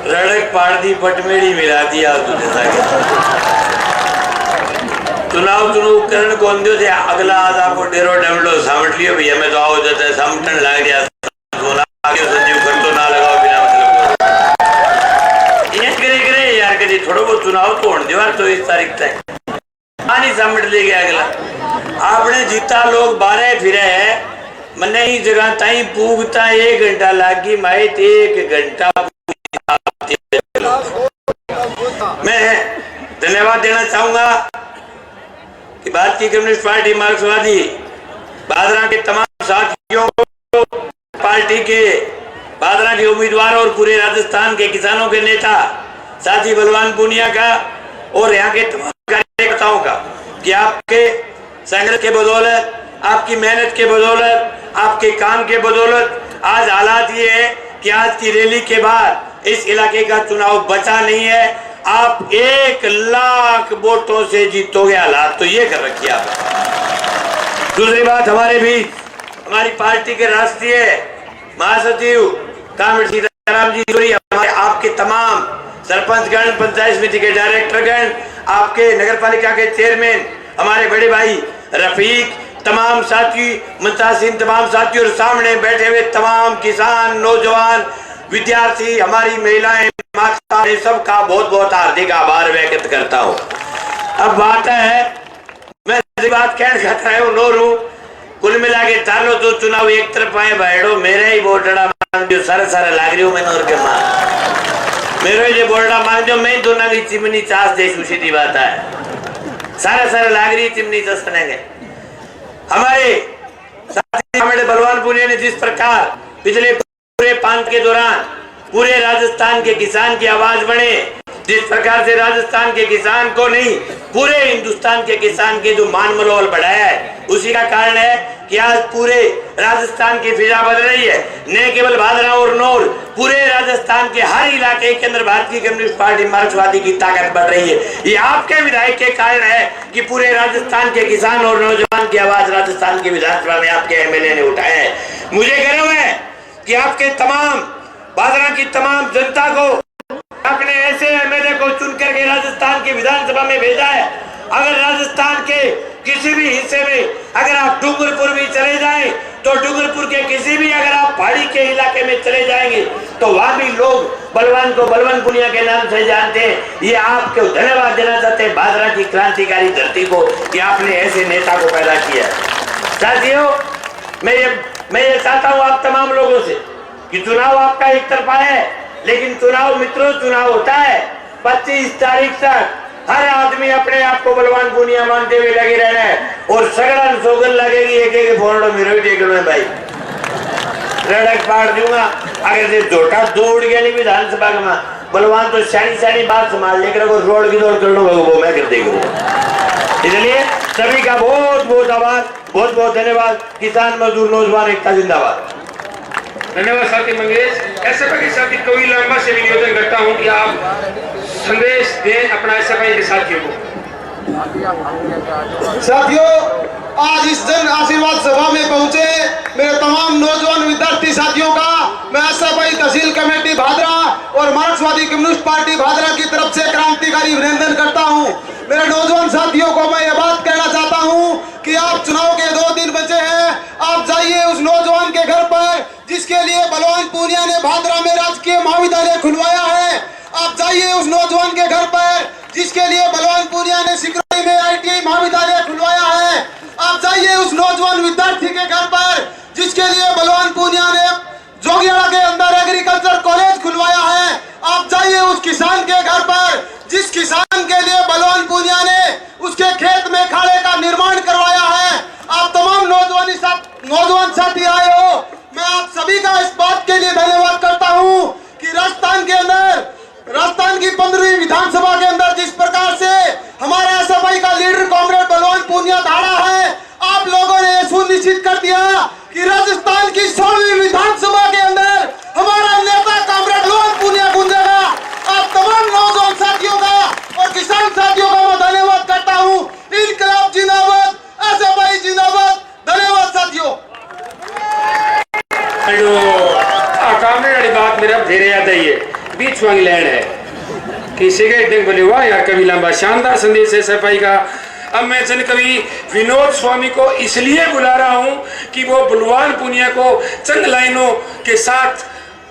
रड़क पाड़ दी, पटमेड़ी मिला दिया तुझे चुनाव करण कौन दियो थे। अगला आज आपको डेरो डमलो सामट लियो भैया, मैं तो आओ जाता है सामटन लग गया। आगे संजीव कर तो ना लगाओ बिना मतलब ये करे यार, कभी थोड़ा बहुत चुनाव तो होने दीवार। तो 23 तारीख तक पानी सामट ले गया अगला। आपने जीता लोग 12 फिरे है, मैंने ही जगह ताई पूगता 1 घंटा लागी, माइट 1 घंटा। मैं धन्यवाद देना चाहूंगा कि भारतीय कम्युनिस्ट पार्टी मार्क्सवादी भादरा के तमाम साथियों को, पार्टी के भादरा के उम्मीदवार और पूरे राजस्थान के किसानों के नेता साथी बलवान पूनिया का और यहाँ के तमाम कार्यकर्ताओं का कि आपके संघर्ष के बदौलत, आपकी मेहनत के बदौलत, आपके काम के बदौलत आज हालात ये है कि आज की रैली के बाद इस इलाके का चुनाव बचा नहीं है। आप 1 लाख वोटों से जीतोगे, हालात तो ये कर रखी आप। दूसरी बात, हमारे भी हमारी पार्टी के राष्ट्रीय महासचिव कामरेड सीताराम जी, हमारे आपके तमाम सरपंचगण, पंचायत समिति के डायरेक्टरगण, आपके नगरपालिका के चेयरमैन, हमारे बड़े भाई रफीक, तमाम साथी मुंतासिन, तमाम साथी और सामने बैठे हुए तमाम किसान, नौजवान, विद्यार्थी, हमारी महिलाएं, माता, सबका बहुत बहुत हार्दिक आभार व्यक्त करता हूँ। अब बात है, मैं बात कहना चाहता हूँ नोरू, कुल मिला के चालो तो चुनाव एक तरफ आए बैठो, मेरे ही बोटड़ा मांग दो, सारा लाग रही हूँ मैं नोर के मां, मेरे जो बोटड़ा मांग दो, मैं दोनों की चिमनी चास दे, सीधी बात है, सारा लाग रही चिमनी चास करेंगे। हमारे साथी हमारे बलवान पूनिया ने जिस प्रकार पिछले पूरे 5 के दौरान पूरे राजस्थान के किसान की आवाज बने, जिस प्रकार से राजस्थान के किसान को नहीं पूरे हिंदुस्तान के किसान के जो मान मनोबल बढ़ाया है, उसी का कारण है कि आज पूरे राजस्थान की फिजा बदल रही है। न केवल भादरा और नौर, पूरे राजस्थान के हर इलाके के अंदर भारतीय कम्युनिस्ट पार्टी मार्क्सवादी की ताकत बढ़ रही है। ये आपके विधायक के कारण है कि पूरे राजस्थान के किसान और नौजवान की आवाज राजस्थान की विधानसभा में आपके एमएलए ने उठाया है। मुझे गर्व है कि आपके तमाम भादरा की तमाम जनता को आपने ऐसे एमएलए को चुन करके राजस्थान की विधानसभा में भेजा है। अगर राजस्थान के किसी भी हिस्से में अगर आप डूंगरपुर भी चले जाएं, तो डूंगरपुर के किसी भी अगर आप पहाड़ी के इलाके में चले जाएंगे तो वहां भी लोग बलवान को बलवान पूनिया के नाम से जानते हैं। ये आपको धन्यवाद देना चाहते हैं भादरा की क्रांतिकारी धरती को कि आपने ऐसे नेता को पैदा किया। साथियों, मैं ये चाहता हूँ आप तमाम लोगों से कि चुनाव आपका एक तरफा है, लेकिन चुनाव मित्रों चुनाव होता है 25 तारीख तक हर आदमी अपने आप को बलवान पूनिया मानते हुए लगे रहना है और सगड़न सोगन लगेगी एक फोड़ो मेरे भी देख लो भाई, रड़क पाड़ दूंगा। अगर से झोटा दौड़ गया नहीं विधानसभा का बलवान तो सारी बात संभाल लेकर रोड की दौड़ कर लो वो मैं कर देगा। इसलिए सभी का बहुत बहुत आभार, बहुत बहुत धन्यवाद। किसान मजदूर नौजवान एकता जिंदाबाद। धन्यवाद साथी मंगेश। एसएफआई के साथी कवि लांबा से भी निवेदन करता हूं कि आप संदेश दें अपना एसएफआई के साथियों को। साथियों, आज इस जन आशीर्वाद सभा में पहुंचे मेरे तमाम नौजवान विद्यार्थी साथियों का मैं एसएफआई तहसील कमेटी भादरा और मार्क्सवादी कम्युनिस्ट पार्टी भादरा की तरफ से क्रांतिकारी अभिनंदन करता हूं। मेरे नौजवान साथियों को मैं ये बात कहना चाहता हूं कि आप चुनाव के 2 दिन बचे हैं, आप जाइए उस नौजवान के घर पर जिसके लिए बलवान पूनिया ने भादरा में राजकीय महाविद्यालय खुलवाया है। आप जाइए उस नौजवान के घर पर जिसके लिए बलवान पूनिया ने सिकरौली में आईटीआई महाविद्यालय खुलवाया है। आप जाइए उस नौजवान विद्यार्थी के घर पर जिसके लिए बलवान पूनिया ने जोगियाड़ा के अंदर एग्रीकल्चर कॉलेज खुलवाया है। आप जाइए उस किसान के घर पर जिस किसान के लिए बलवान पूनिया ने उसके खेत में खाड़े का निर्माण करवाया है। आप तमाम नौजवान साथी आए हो, मैं आप सभी का इस बात के लिए धन्यवाद करता हूं कि राजस्थान की 15वीं विधानसभा के अंदर जिस प्रकार से हमारे एसएफआई का लीडर कॉमरेड बलवान पूनिया धाड़ा है, आप लोगों ने सुनिश्चित कर दिया कि राजस्थान की 16वीं विधानसभा के अंदर हमारा नेता कॉमरेड बलवान पूनिया गूंजेगा। आप तमाम नौजवान साथियों का और किसान साथियों का मैं धन्यवाद करता हूँ। इनकलाब जिंदाबाद, एसएफआई जिंदाबाद। धन्यवाद साथियों। बात मेरा धेरे याद आई है, बीच वाली लैंड है कि सिगरेट देख बोले वाह यार कवि लांबा, शानदार संदेश है सफाई का। अब मैं जन कवि विनोद स्वामी को इसलिए बुला रहा हूं कि वो बलवान पूनिया को चंद लाइनों के साथ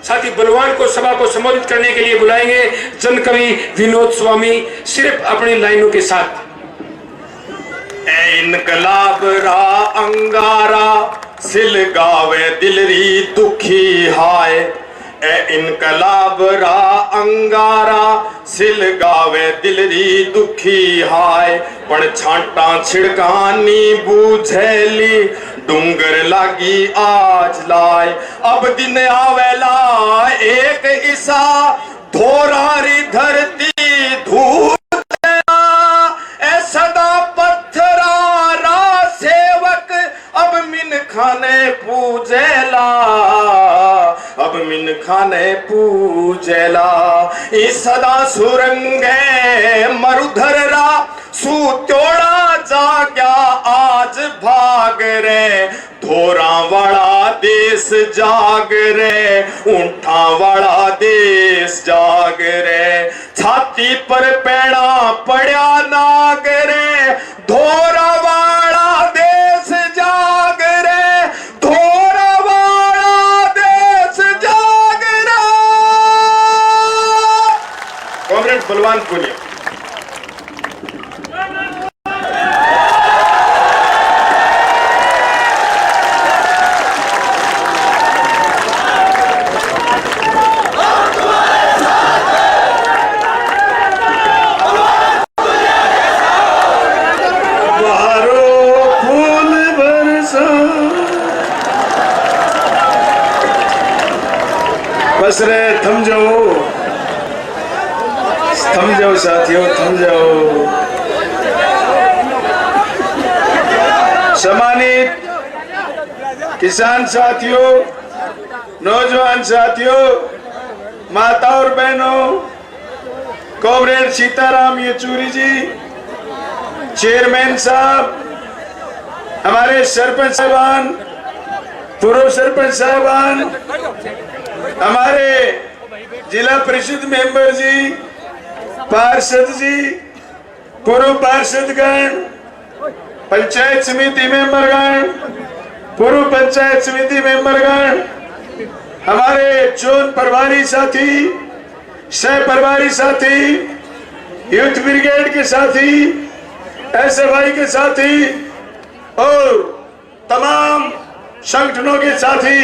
साथी बलवान को सभा को संबोधित करने के लिए बुलाएंगे। जन कवि विनोद स्वामी सिर्फ अपनी लाइनों के साथ। इनकलाब रा अंगारा सिल गावे दिलरी दुखी हाय, ए इनकलाब रा अंगारा सिलगावे दिल री दुखी हाय पण छांटा छिड़कानी बूझेली डूंगर लागी आज लाय अब दिन आवेला एक ईसा धोरारी धरती धूल ए सदा पत्थरारा सेवक अब मिन खाने पूजेला अब मिन खाने पूजेला ई सदा सुरंगे मरुधर रा सूत्योड़ा जाग्या आज भाग रे धोरा वाला देश जाग रे ऊंठा वाला देश जाग रे छाती पर पैड़ा पड़ा नाग रे धोरा वाला देश जाग रे धोरा वाला देश जाग रे। कॉमरेड बलवान पुनिया बस रे थम जाओ साथियों थम जाओ। सम्मानित किसान साथियों, नौजवान साथियों, माता और बहनों, कॉमरेड सीताराम येचूरी जी, चेयरमैन साहब, हमारे सरपंच साहबान, पूर्व सरपंच साहबान, हमारे जिला परिषद मेंबर जी, पार्षद जी, पूर्व पार्षदगण, पंचायत समिति मेंबरगण, पूर्व पंचायत समिति मेंबरगण, हमारे जोन प्रभारी साथी, सह प्रभारी साथी, यूथ ब्रिगेड के साथी, एसएफआई के साथी और तमाम संगठनों के साथी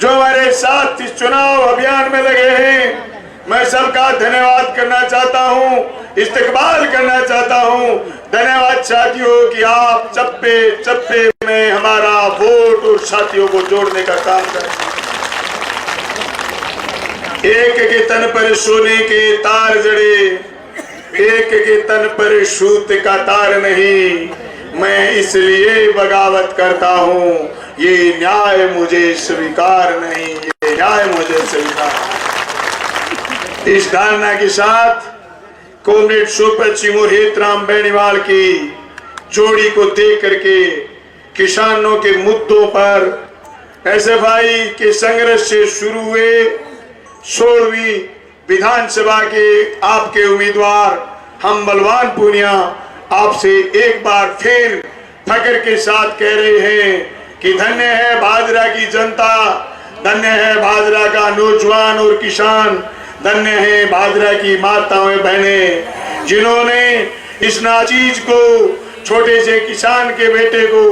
जो हमारे साथ इस चुनाव अभियान में लगे हैं, मैं सबका धन्यवाद करना चाहता हूं, इस्तकबाल करना चाहता हूं। धन्यवाद साथियों कि आप चप्पे चप्पे में हमारा वोट और साथियों को जोड़ने का काम करें। एक के तन पर सोने के तार जड़े, एक के तन पर सूत का तार नहीं, मैं इसलिए बगावत करता हूं, ये न्याय मुझे स्वीकार नहीं, ये न्याय मुझे स्वीकार। इस धारणा के साथ कॉमरेड सोपत सिंह और हेतराम बेनीवाल की जोड़ी को देख करके किसानों के मुद्दों पर एसएफआई के संघर्ष से शुरू हुए 16वीं विधानसभा के आपके उम्मीदवार हम बलवान पूनिया आपसे एक बार फिर फख्र के साथ कह रहे हैं कि धन्य है भादरा की जनता, धन्य है भादरा का नौजवान और किसान, धन्य है भादरा की माताएं बहनें जिन्होंने इस नाचीज को, छोटे से किसान के बेटे को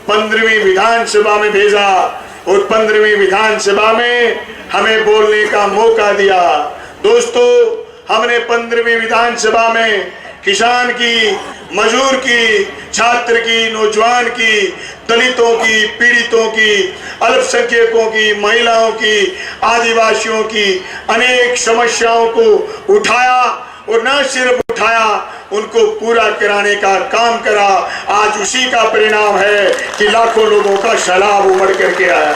15वीं विधानसभा में भेजा और 15वीं विधानसभा में हमें बोलने का मौका दिया। दोस्तों, हमने 15वीं विधानसभा में किसान की, मजदूर की, छात्र की, नौजवान की, दलितों की, पीड़ितों की, अल्पसंख्यकों की, महिलाओं की, आदिवासियों की अनेक समस्याओं को उठाया और न सिर्फ उठाया, उनको पूरा कराने का काम करा। आज उसी का परिणाम है कि लाखों लोगों का सैलाब उमड़ करके आया।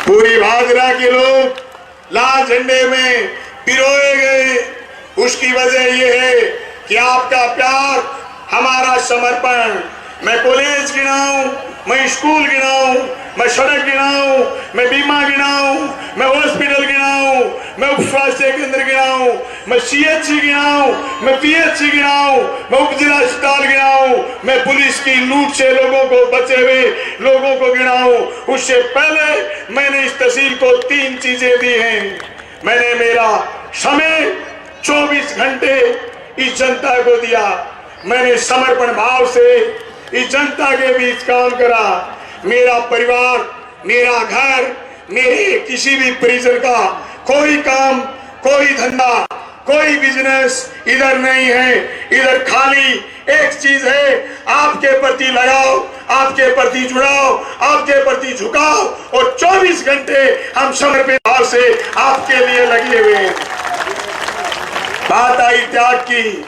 पूरी भादरा के लोग लाल झंडे में पिरोए गए। उसकी वजह यह है कि आपका प्यार, हमारा समर्पण। मैं कॉलेज गिनाऊं, मैं स्कूल गिनाऊं, मैं सड़क गिनाऊं, मैं बीमा गिनाऊं, मैं हॉस्पिटल गिनाऊं, मैं उप स्वास्थ्य केंद्र गिनाऊं, मैं सीएचसी गिनाऊं, मैं पीएचसी गिनाऊं, मैं उप जिला अस्पताल गिनाऊं, मैं पुलिस की लूट से लोगों को, बचे हुए लोगों को गिनाऊं। उससे पहले मैंने इस तहसील को 3 चीजें दी हैं। मैंने मेरा समय 24 घंटे इस जनता को दिया। मैंने समर्पण भाव से इस जनता के बीच काम करा। मेरा परिवार, मेरा घर, मेरे किसी भी परिजन का कोई काम, कोई धंधा, कोई बिजनेस इधर नहीं है। इधर खाली एक चीज है, आपके प्रति लगाव, आपके प्रति जुड़ाव, आपके प्रति झुकाव, और 24 घंटे हम समर्पित भाव से आपके लिए लगे हुए हैं। बात आई त्याग की।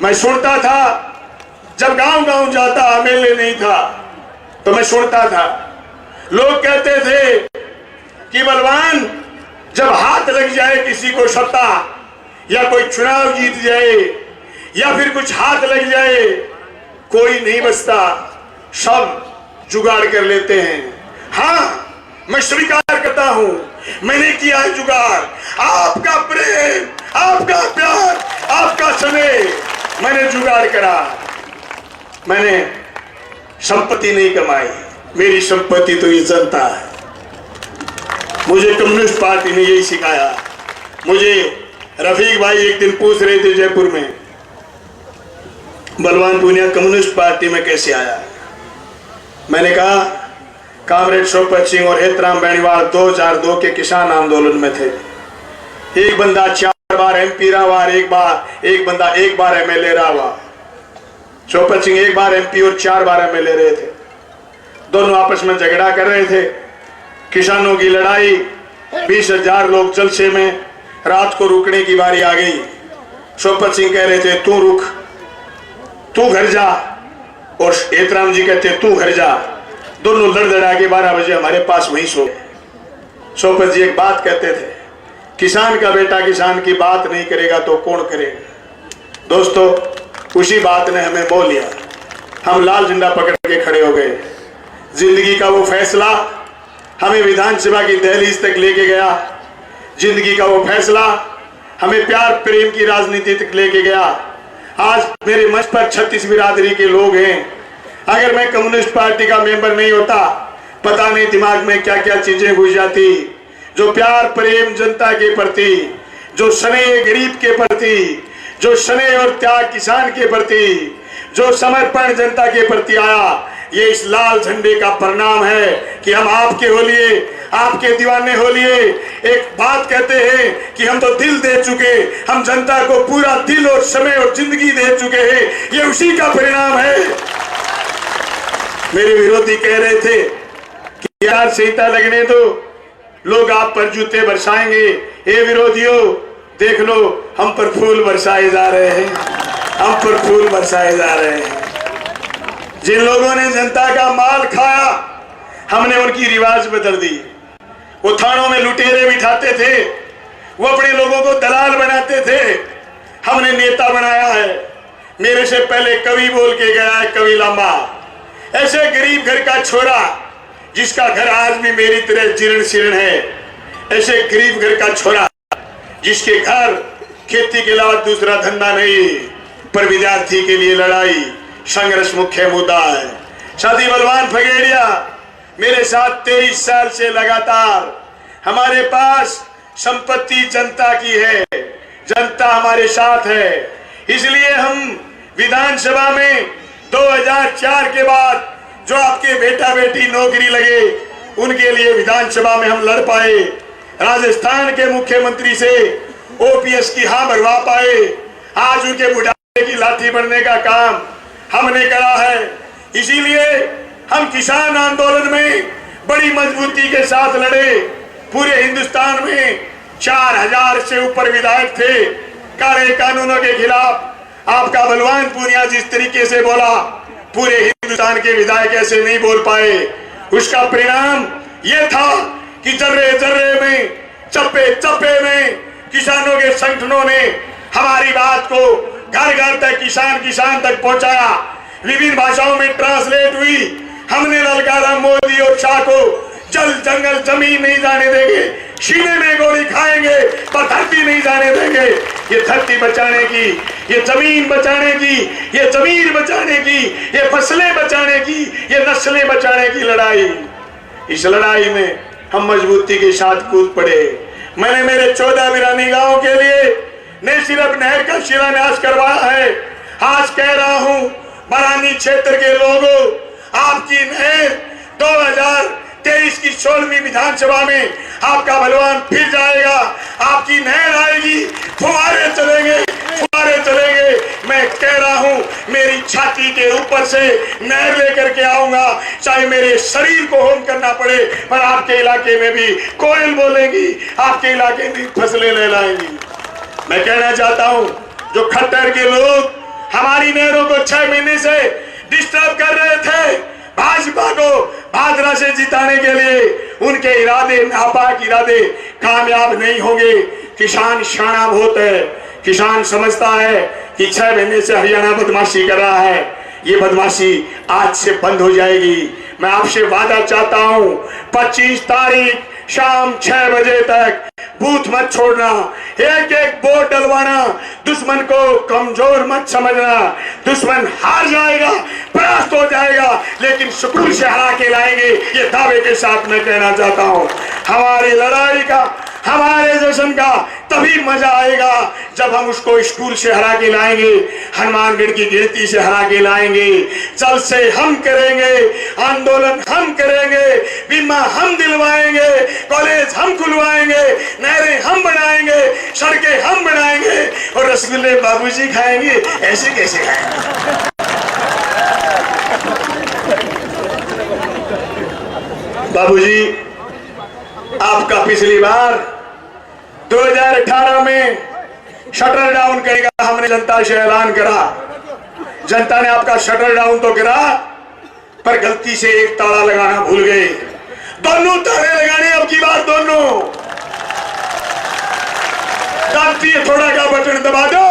मैं सुनता था, जब गांव गांव जाता, मेले नहीं था तो मैं सुनता था, लोग कहते थे कि बलवान जब हाथ लग जाए किसी को सत्ता, या कोई चुनाव जीत जाए, या फिर कुछ हाथ लग जाए, कोई नहीं बचता, सब जुगाड़ कर लेते हैं। हाँ, मैं स्वीकार करता हूं, मैंने किया है जुगाड़। आपका प्रेम, आपका प्यार, आपका स्नेह, मैंने जुगाड़ करा। मैंने संपत्ति नहीं कमाई, मेरी संपत्ति तो ये जनता है। मुझे कम्युनिस्ट पार्टी ने यही सिखाया। मुझे रफीक भाई एक दिन पूछ रहे थे जयपुर में, बलवान पूनिया कम्युनिस्ट पार्टी में कैसे आया। मैंने कहा, कामरेड शोपत सिंह और हेतराम बेनीवाल 2002 के किसान आंदोलन में थे। एक बंदा 4 बार MP रहा हुआ, एक बंदा 1 बार MLA रहा हुआ। शोपत सिंह 1 बार MP और 4 बार MLA रहे थे। दोनों आपस में झगड़ा कर रहे थे। किसानों की लड़ाई, 20,000 लोग जलसे में, रात को रुकने की बारी आ गई। शोपत सिंह कह रहे थे तू रुक, तू घर जा, और हेतराम जी कहते तू घर जा। दोनों लड़ के 12 बजे हमारे पास वहीं सो गए। शोपत जी एक बात कहते थे, किसान का बेटा किसान की बात नहीं करेगा तो कौन करेगा। दोस्तों, उसी बात ने हमें मोह लिया। हम लाल झंडा पकड़ के खड़े हो गए। जिंदगी का वो फैसला हमें विधानसभा की दहलीज तक लेके गया। जिंदगी का वो फैसला हमें प्यार प्रेम की राजनीति तक लेके गया। आज मेरे मंच पर 36 बिरादरी के लोग हैं। अगर मैं कम्युनिस्ट पार्टी का मेंबर नहीं होता, पता नहीं दिमाग में क्या क्या चीजें घुस जाती। जो प्यार प्रेम जनता के प्रति, जो स्नेह गरीब के प्रति, जो स्नेह और त्याग किसान के प्रति, जो समर्पण जनता के प्रति आया, ये इस लाल झंडे का परिणाम है कि हम आपके हो लिए, आपके दीवाने हो लिए। एक बात कहते हैं कि हम तो दिल दे चुके, हम जनता को पूरा दिल और समय और जिंदगी दे चुके हैं। ये उसी का परिणाम है। मेरे विरोधी कह रहे थे कि यार संहिता लगने दो, लोग आप पर जूते बरसाएंगे। हे विरोधियों, देख लो, हम पर फूल बरसाए जा रहे हैं, हम पर फूल बरसाए जा रहे हैं। जिन लोगों ने जनता का माल खाया, हमने उनकी रिवाज बदल दी। वो थानों में लुटेरे बिठाते थे, वो अपने लोगों को दलाल बनाते थे, हमने नेता बनाया है। मेरे से पहले कवि बोल के गया है, कवि लांबा, ऐसे गरीब घर का छोरा जिसका घर आज भी मेरी तरह जीर्ण शीर्ण है, ऐसे गरीब घर का छोरा जिसके घर खेती के अलावा दूसरा धंधा नहीं, पर विद्यार्थी के लिए लड़ाई संघर्ष मुख्य मुद्दा है। साथी बलवान फगेड़िया मेरे साथ 23 साल से लगातार। हमारे पास संपत्ति जनता की है, जनता हमारे साथ है। इसलिए हम विधानसभा में 2004 के बाद जो आपके बेटा बेटी नौकरी लगे, उनके लिए विधानसभा में हम लड़ पाए। राजस्थान के मुख्यमंत्री से OPS की हाँ भरवा पाए। आज उनके बुढ़ापे की लाठी बनने का काम हमने करा है। इसीलिए हम किसान आंदोलन में बड़ी मजबूती के साथ लड़े। पूरे हिंदुस्तान में 4000 से ऊपर विधायक थे काले कानूनों के खिलाफ। आपका बलवान पूनिया जिस तरीके से बोला, पूरे हिंदुस्तान के विधायक ऐसे नहीं बोल पाए। उसका परिणाम यह था कि जर्रे जर्रे में, चप्पे चप्पे में किसानों के संगठनों ने हमारी बात को घर घर तक, किसान किसान तक पहुंचाया। विभिन्न भाषाओं में ट्रांसलेट हुई। हमने ललकारा मोदी और शाह को, जल जंगल जमीन नहीं जाने देंगे, सीने में गोली खाएंगे पर धरती नहीं जाने देंगे। ये धरती बचाने की, ये जमीन बचाने की, ये जमीन बचाने की, ये फसलें बचाने की, ये नस्लें बचाने की लड़ाई। इस लड़ाई में हम मजबूती के साथ कूद पड़े। मैंने मेरे 14 वीरानी गांव के लिए न सिर्फ नहर का शिलान्यास करवाया है, आज कह रहा हूं बरानी क्षेत्र के लोगों, आपकी नहर 23 की 16वीं विधानसभा में आपका बलवान फिर जाएगा, आपकी नहर आएगी, फुहारे चलेंगे, फुहारे चलेंगे। मैं कह रहा हूं, मेरी छाती के ऊपर से नहर लेकर के आऊंगा, चाहे मेरे शरीर को होम करना पड़े, पर आपके इलाके में भी कोयल बोलेंगी, आपके इलाके में फसलें लहलाएंगी। मैं कहना चाहता हूं, जो खट्टर के लोग हमारी नहरों को 6 महीने से डिस्टर्ब कर रहे थे, भाजपा को भादरा से जिताने के लिए, उनके इरादे नापाक इरादे कामयाब नहीं होंगे। किसान शाना बहुत है, किसान समझता है कि 6 महीने से हरियाणा बदमाशी कर रहा है, ये बदमाशी आज से बंद हो जाएगी। मैं आपसे वादा चाहता हूं, 25 तारीख शाम 6 बजे तक बूथ मत छोड़ना, एक एक वोट डलवाना, दुश्मन को कमजोर मत समझना। दुश्मन हार जाएगा, परास्त हो जाएगा, लेकिन सुकून से हरा के लाएंगे, ये दावे के साथ मैं कहना चाहता हूं। हमारी लड़ाई का, हमारे जश्न का तभी मजा आएगा जब हम उसको स्कूल से हरा के लाएंगे, हनुमानगढ़ की गिनती से हरा के लाएंगे। जल से हम करेंगे, आंदोलन हम करेंगे, बीमा हम दिलवाएंगे, कॉलेज हम खुलवाएंगे, नहरें हम बनाएंगे, सड़कें हम बनाएंगे, और रसगुल्ले बाबूजी खाएंगे। ऐसे कैसे खाएंगे? बाबूजी, आपका पिछली बार 2018 में शटर डाउन करेगा, हमने जनता से ऐलान करा। जनता ने आपका शटर डाउन तो करा, पर गलती से एक ताला लगाना भूल गए। दोनों ताले लगाने अब की बात, दोनों दाबती थोड़ा का बटन दबा दो।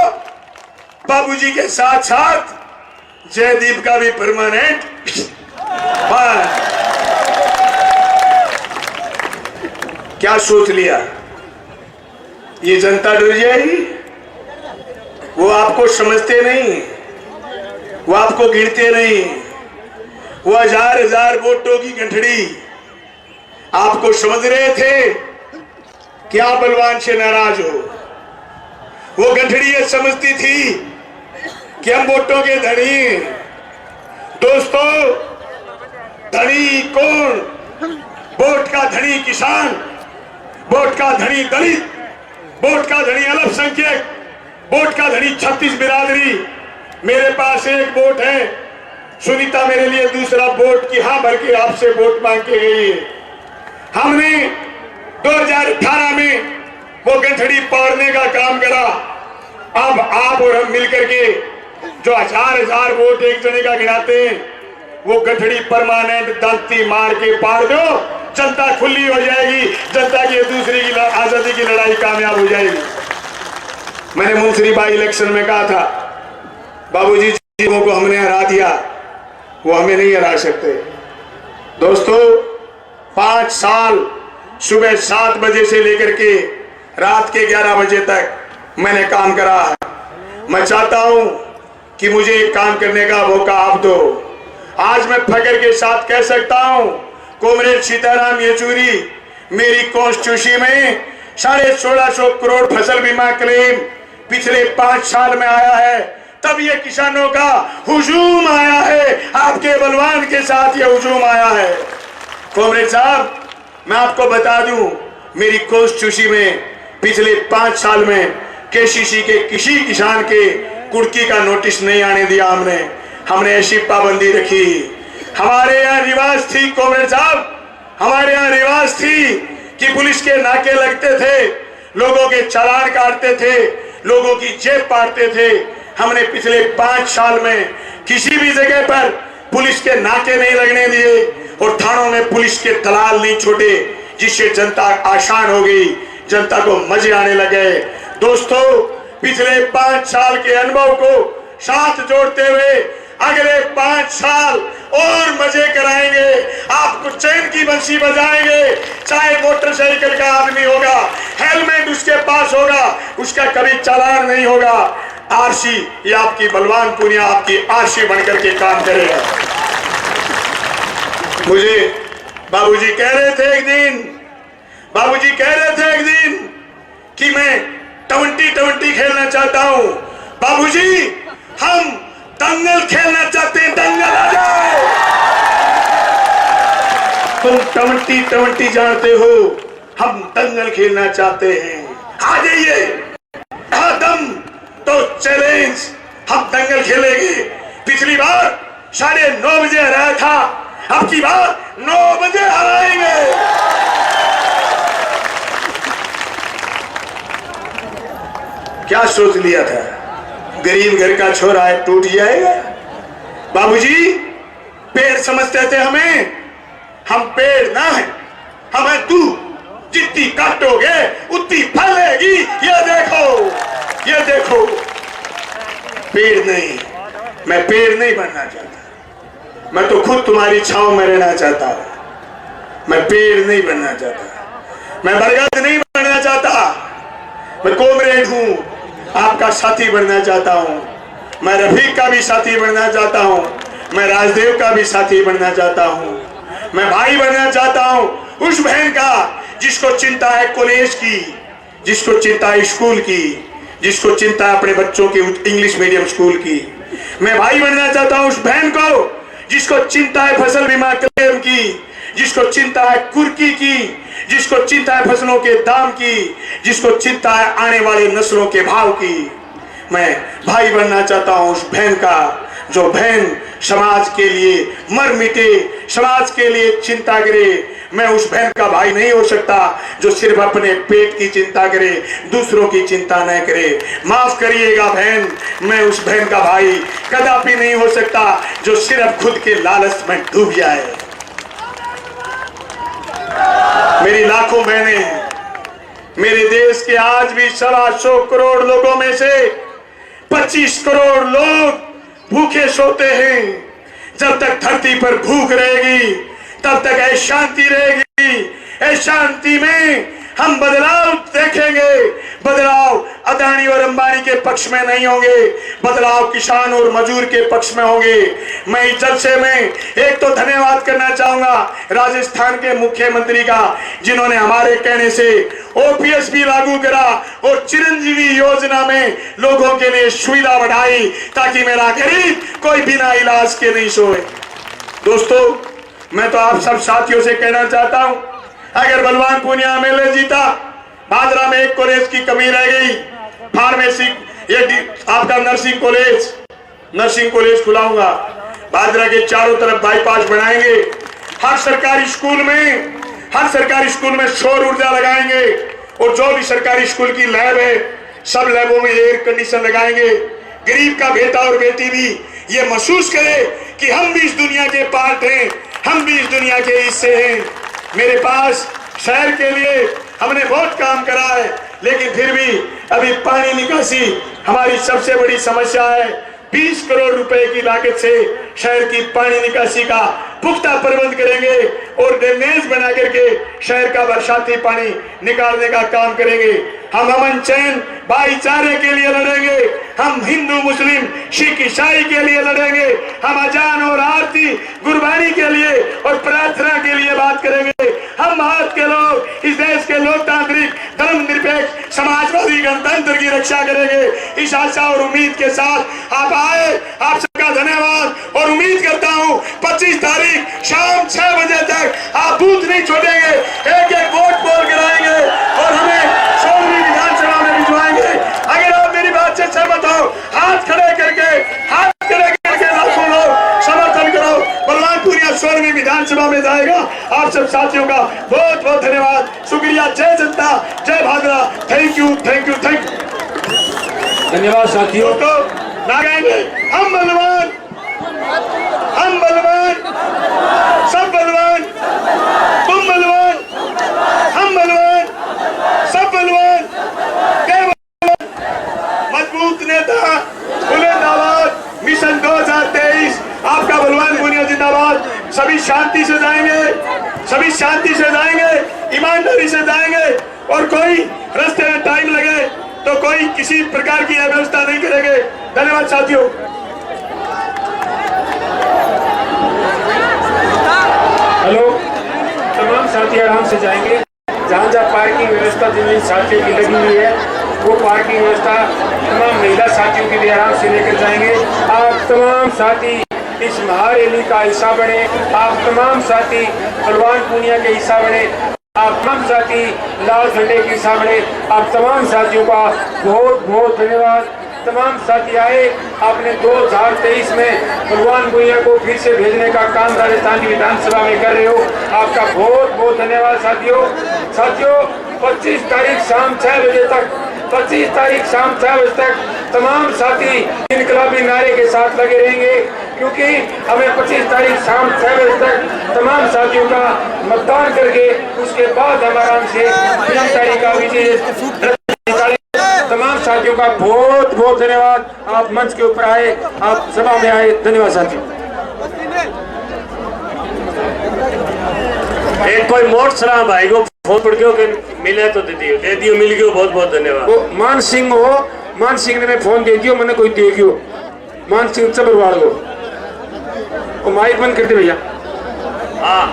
बाबूजी के साथ साथ जयदीप का भी परमानेंट। क्या सोच लिया? ये जनता डर जाएगी? वो आपको समझते नहीं, वो आपको गिनते नहीं, वो हजार हजार वोटों की गंठड़ी आपको समझ रहे थे कि आप बलवान से नाराज हो। वो गंठड़ी ये समझती थी कि हम वोटों के धनी। दोस्तों, धनी कौन? वोट का धनी किसान, वोट का धनी दलित, वोट का धनी अल्पसंख्यक, वोट का धनी 36 बिरादरी। मेरे पास एक वोट है, सुनीता मेरे लिए दूसरा वोट की हाँ भर के आपसे वोट मांग के गई है। हमने 2018 में वो गंठड़ी पाड़ने का काम करा। अब आप और हम मिलकर के जो हजार हजार वोट एक जने का गिनाते हैं, वो गंठड़ी परमानेंट दांती मार के पाड़ दो, जनता खुली हो जाएगी, जनता की दूसरी की आजादी की लड़ाई कामयाब हो जाएगी। मैंने मुंसरी बाई इलेक्शन में कहा था, बाबूजी जिन को हमने हरा दिया, वो हमें नहीं हरा सकते। दोस्तों, 5 साल सुबह 7 बजे से लेकर के रात के 11 बजे तक मैंने काम करा है। मैं चाहता हूं कि मुझे एक काम करने का मौका आप दो। आज मैं फख्र के साथ कह सकता हूं, कॉमरेड सीताराम येचुरी मेरी कॉन्स्टिट्यूंसी में 1650 करोड़ फसल बीमा क्लेम पिछले 5 साल में आया है। तब ये किसानों का हुजूम आया है, आपके बलवान के साथ ये हुजूम आया है। कॉमरेड साहब, मैं आपको बता दूं, मेरी कॉन्स्टिट्यूंसी में पिछले 5 साल में केसीसी के किसी किसान के कुर्की का नोटिस नहीं आने दिया। हमने ऐसी पाबंदी रखी। हमारे यहाँ रिवाज थी कॉमरेड साहब, हमारे यहाँ रिवाज थी कि पुलिस के नाके लगते थे, लोगों के चालान काटते थे, लोगों की जेब पाड़ते थे। हमने पिछले 5 साल में किसी भी जगह पर पुलिस के नाके नहीं लगने दिए और थानों में पुलिस के दलाल नहीं छोड़े, जिससे जनता आसान हो गई, जनता को मजे आने लगे। दोस्तों, पिछले 5 साल के अनुभव को साथ जोड़ते हुए अगले 5 साल और मजे कराएंगे, आपको चैन की बंसी बजाएंगे। चाहे मोटरसाइकिल का आदमी होगा, हेलमेट उसके पास होगा, उसका कभी चालान नहीं होगा। आरसी, ये आपकी बलवान पुनिया आपकी आरसी बनकर के काम करेगा। मुझे बाबूजी कह रहे थे एक दिन, बाबूजी कह रहे थे एक दिन कि मैं 20-20 खेलना चाहता हूं। बाबूजी, हम दंगल खेलना चाहते हैं, दंगल आ जाओ। तुम टमटी टमटी जानते हो, हम दंगल खेलना चाहते हैं। आ जाइए, दम तो चैलेंज, हम दंगल खेलेंगे। पिछली बार 9:30 बजे हराया था, अब की बार 9 बजे हराएंगे। क्या सोच लिया था, गरीब घर का छोरा है टूट जाएगा? बाबूजी पेड़ समझते थे हमें, हम पेड़ ना है, हम है तू। जितनी काटोगे उतनी फलेगी। ये देखो, ये देखो। पेड़ नहीं, मैं पेड़ नहीं बनना चाहता, मैं तो खुद तुम्हारी छांव में रहना चाहता हूं। मैं पेड़ नहीं बनना चाहता, मैं बरगद नहीं बनना चाहता, मैं कॉमरेड हूं, आपका साथी बनना चाहता हूं। मैं रफीक का भी साथी बनना चाहता हूं, मैं राजदेव का भी साथी बनना चाहता हूं, मैं भाई बनना चाहता हूं उस बहन का जिसको चिंता है कॉलेज की, जिसको चिंता है स्कूल की, जिसको चिंता है अपने बच्चों की इंग्लिश मीडियम स्कूल की। मैं भाई बनना चाहता हूं उस बहन को जिसको चिंता है फसल बीमा क्लेम की, जिसको चिंता है कुर्की की, जिसको चिंता है फसलों के दाम की, जिसको चिंता है आने वाले नस्लों के भाव की। मैं भाई बनना चाहता हूं उस बहन का जो बहन समाज के लिए मर मिटे, समाज के लिए चिंता करे। मैं उस बहन का भाई नहीं हो सकता जो सिर्फ अपने पेट की चिंता करे, दूसरों की चिंता न करे। माफ करिएगा बहन, मैं उस बहन का भाई कदापि नहीं हो सकता जो सिर्फ खुद के लालच में डूब जाए। मेरी लाखों बहनें, मेरे देश के आज भी 125 करोड़ लोगों में से 25 करोड़ लोग भूखे सोते हैं। जब तक धरती पर भूख रहेगी तब तक अशांति रहेगी। अशांति में हम बदलाव देखेंगे। बदलाव अदानी और अंबानी के पक्ष में नहीं होंगे, बदलाव किसान और मजदूर के पक्ष में होंगे। मैं इस जलसे में एक तो धन्यवाद करना चाहूंगा राजस्थान के मुख्यमंत्री का, जिन्होंने हमारे कहने से ओपीएस भी लागू करा और चिरंजीवी योजना में लोगों के लिए सुविधा बढ़ाई ताकि मेरा गरीब कोई बिना इलाज के नहीं सोए। दोस्तों, मैं तो आप सब साथियों से कहना चाहता हूं, अगर बलवान पूनिया एमएलए जीता, भादरा में एक कॉलेज की कमी रह गई, फार्मेसी, ये आपका नर्सिंग कॉलेज खुलाऊंगा। भादरा के चारों तरफ बाईपास बनाएंगे। हर सरकारी स्कूल में सौर ऊर्जा लगाएंगे और जो भी सरकारी स्कूल की लैब है सब लैबों में एयर कंडीशन लगाएंगे। गरीब का बेटा और बेटी भी ये महसूस करे कि हम भी इस दुनिया के पार्ट हैं, हम भी इस दुनिया के हिस्से हैं। मेरे पास शहर के लिए हमने बहुत काम करा है, लेकिन फिर भी अभी पानी निकासी हमारी सबसे बड़ी समस्या है। 20 करोड़ रुपए की लागत से शहर की पानी निकासी का पुख्ता प्रबंध करेंगे और ड्रेनेज बना करके शहर का बरसाती पानी निकालने का काम करेंगे। हम अमन चैन भाईचारे के लिए लड़ेंगे, हम हिंदू मुस्लिम सिख ईसाई के लिए लड़ेंगे, हम अजान और आरती गुरबानी के लिए और प्रार्थना के लिए बात करेंगे। हम भारत के लोग इस देश के लोकतांत्रिक धर्मनिरपेक्ष समाजवादी गणतंत्र की रक्षा करेंगे। इस आशा और उम्मीद के साथ आप आए, आप सबका धन्यवाद और उम्मीद करता हूं 25 तारीख शाम 6 बजे तक आप बूथ नहीं छोड़ेंगे, एक एक वोट पोल कराएंगे और हमें 16वीं विधानसभा में भिजवाएंगे। अगर आप मेरी बात से सहमत हो, हाथ खड़े करके लाखों लोग समर्थन करो। बलवान पूनिया 16वीं विधानसभा में जाएगा। आप सब साथियों का बहुत बहुत धन्यवाद, शुक्रिया। जय जनता, जय भादरा। Thank you. धन्यवाद साथियों। तो ना कहेंगे हम बलवान, सब बलवान, तुम बलवान, हम बलवान, सब बलवान, जय बलवान। मजबूत नेता, खुले दावत, मिशन 2023, आपका बलवान पूनिया जिंदाबाद। सभी शांति से जाएंगे, ईमानदारी से जाएंगे और कोई रास्ते में टाइम लगे तो कोई किसी प्रकार की अव्यवस्था नहीं करेंगे। धन्यवाद साथियों। हेलो, तमाम साथी आराम से जाएंगे। जहाँ जहाँ पार्किंग व्यवस्था जिन साथियों की लगी हुई है वो पार्किंग व्यवस्था तमाम महिला साथियों के लिए आराम से लेकर जाएंगे। आप तमाम साथी इस महारैली का हिस्सा बने। आप तमाम साथी पहलवान पूनिया के हिस्सा बने, आप तमाम साथी लाल झंडे के हिस्सा बने। आप तमाम साथियों का बहुत बहुत धन्यवाद। तमाम साथी आए, आपने 2023 में पहलवान भूइया को फिर से भेजने का काम राजस्थान की विधानसभा में कर रहे हो, आपका बहुत बहुत धन्यवाद साथियों। 25 तारीख शाम 6 बजे तक 25 तारीख शाम 6 बजे तक तमाम साथी इनकलाबी नारे के साथ लगे रहेंगे, क्योंकि हमें 25 तारीख शाम 6 बजे तक तमाम साथियों का मतदान करके उसके बाद हम आराम से 3 तारीख का विजय निकालें। तमाम साथियों का बहुत बहुत धन्यवाद। आप मंच के ऊपर आए, आप सभा में आए, धन्यवाद साथियों। एक कोई मोट सलाम भाई को फोन पड़ गयो कि मिले तो दे दियो मिल गयो, बहुत बहुत धन्यवाद। वो मान सिंह हो, मान सिंह ने मैं फोन दे दियो, मैंने कोई दे दियो मान सिंह सबरवाड़ को। वो माइक बंद कर दे भैया। हाँ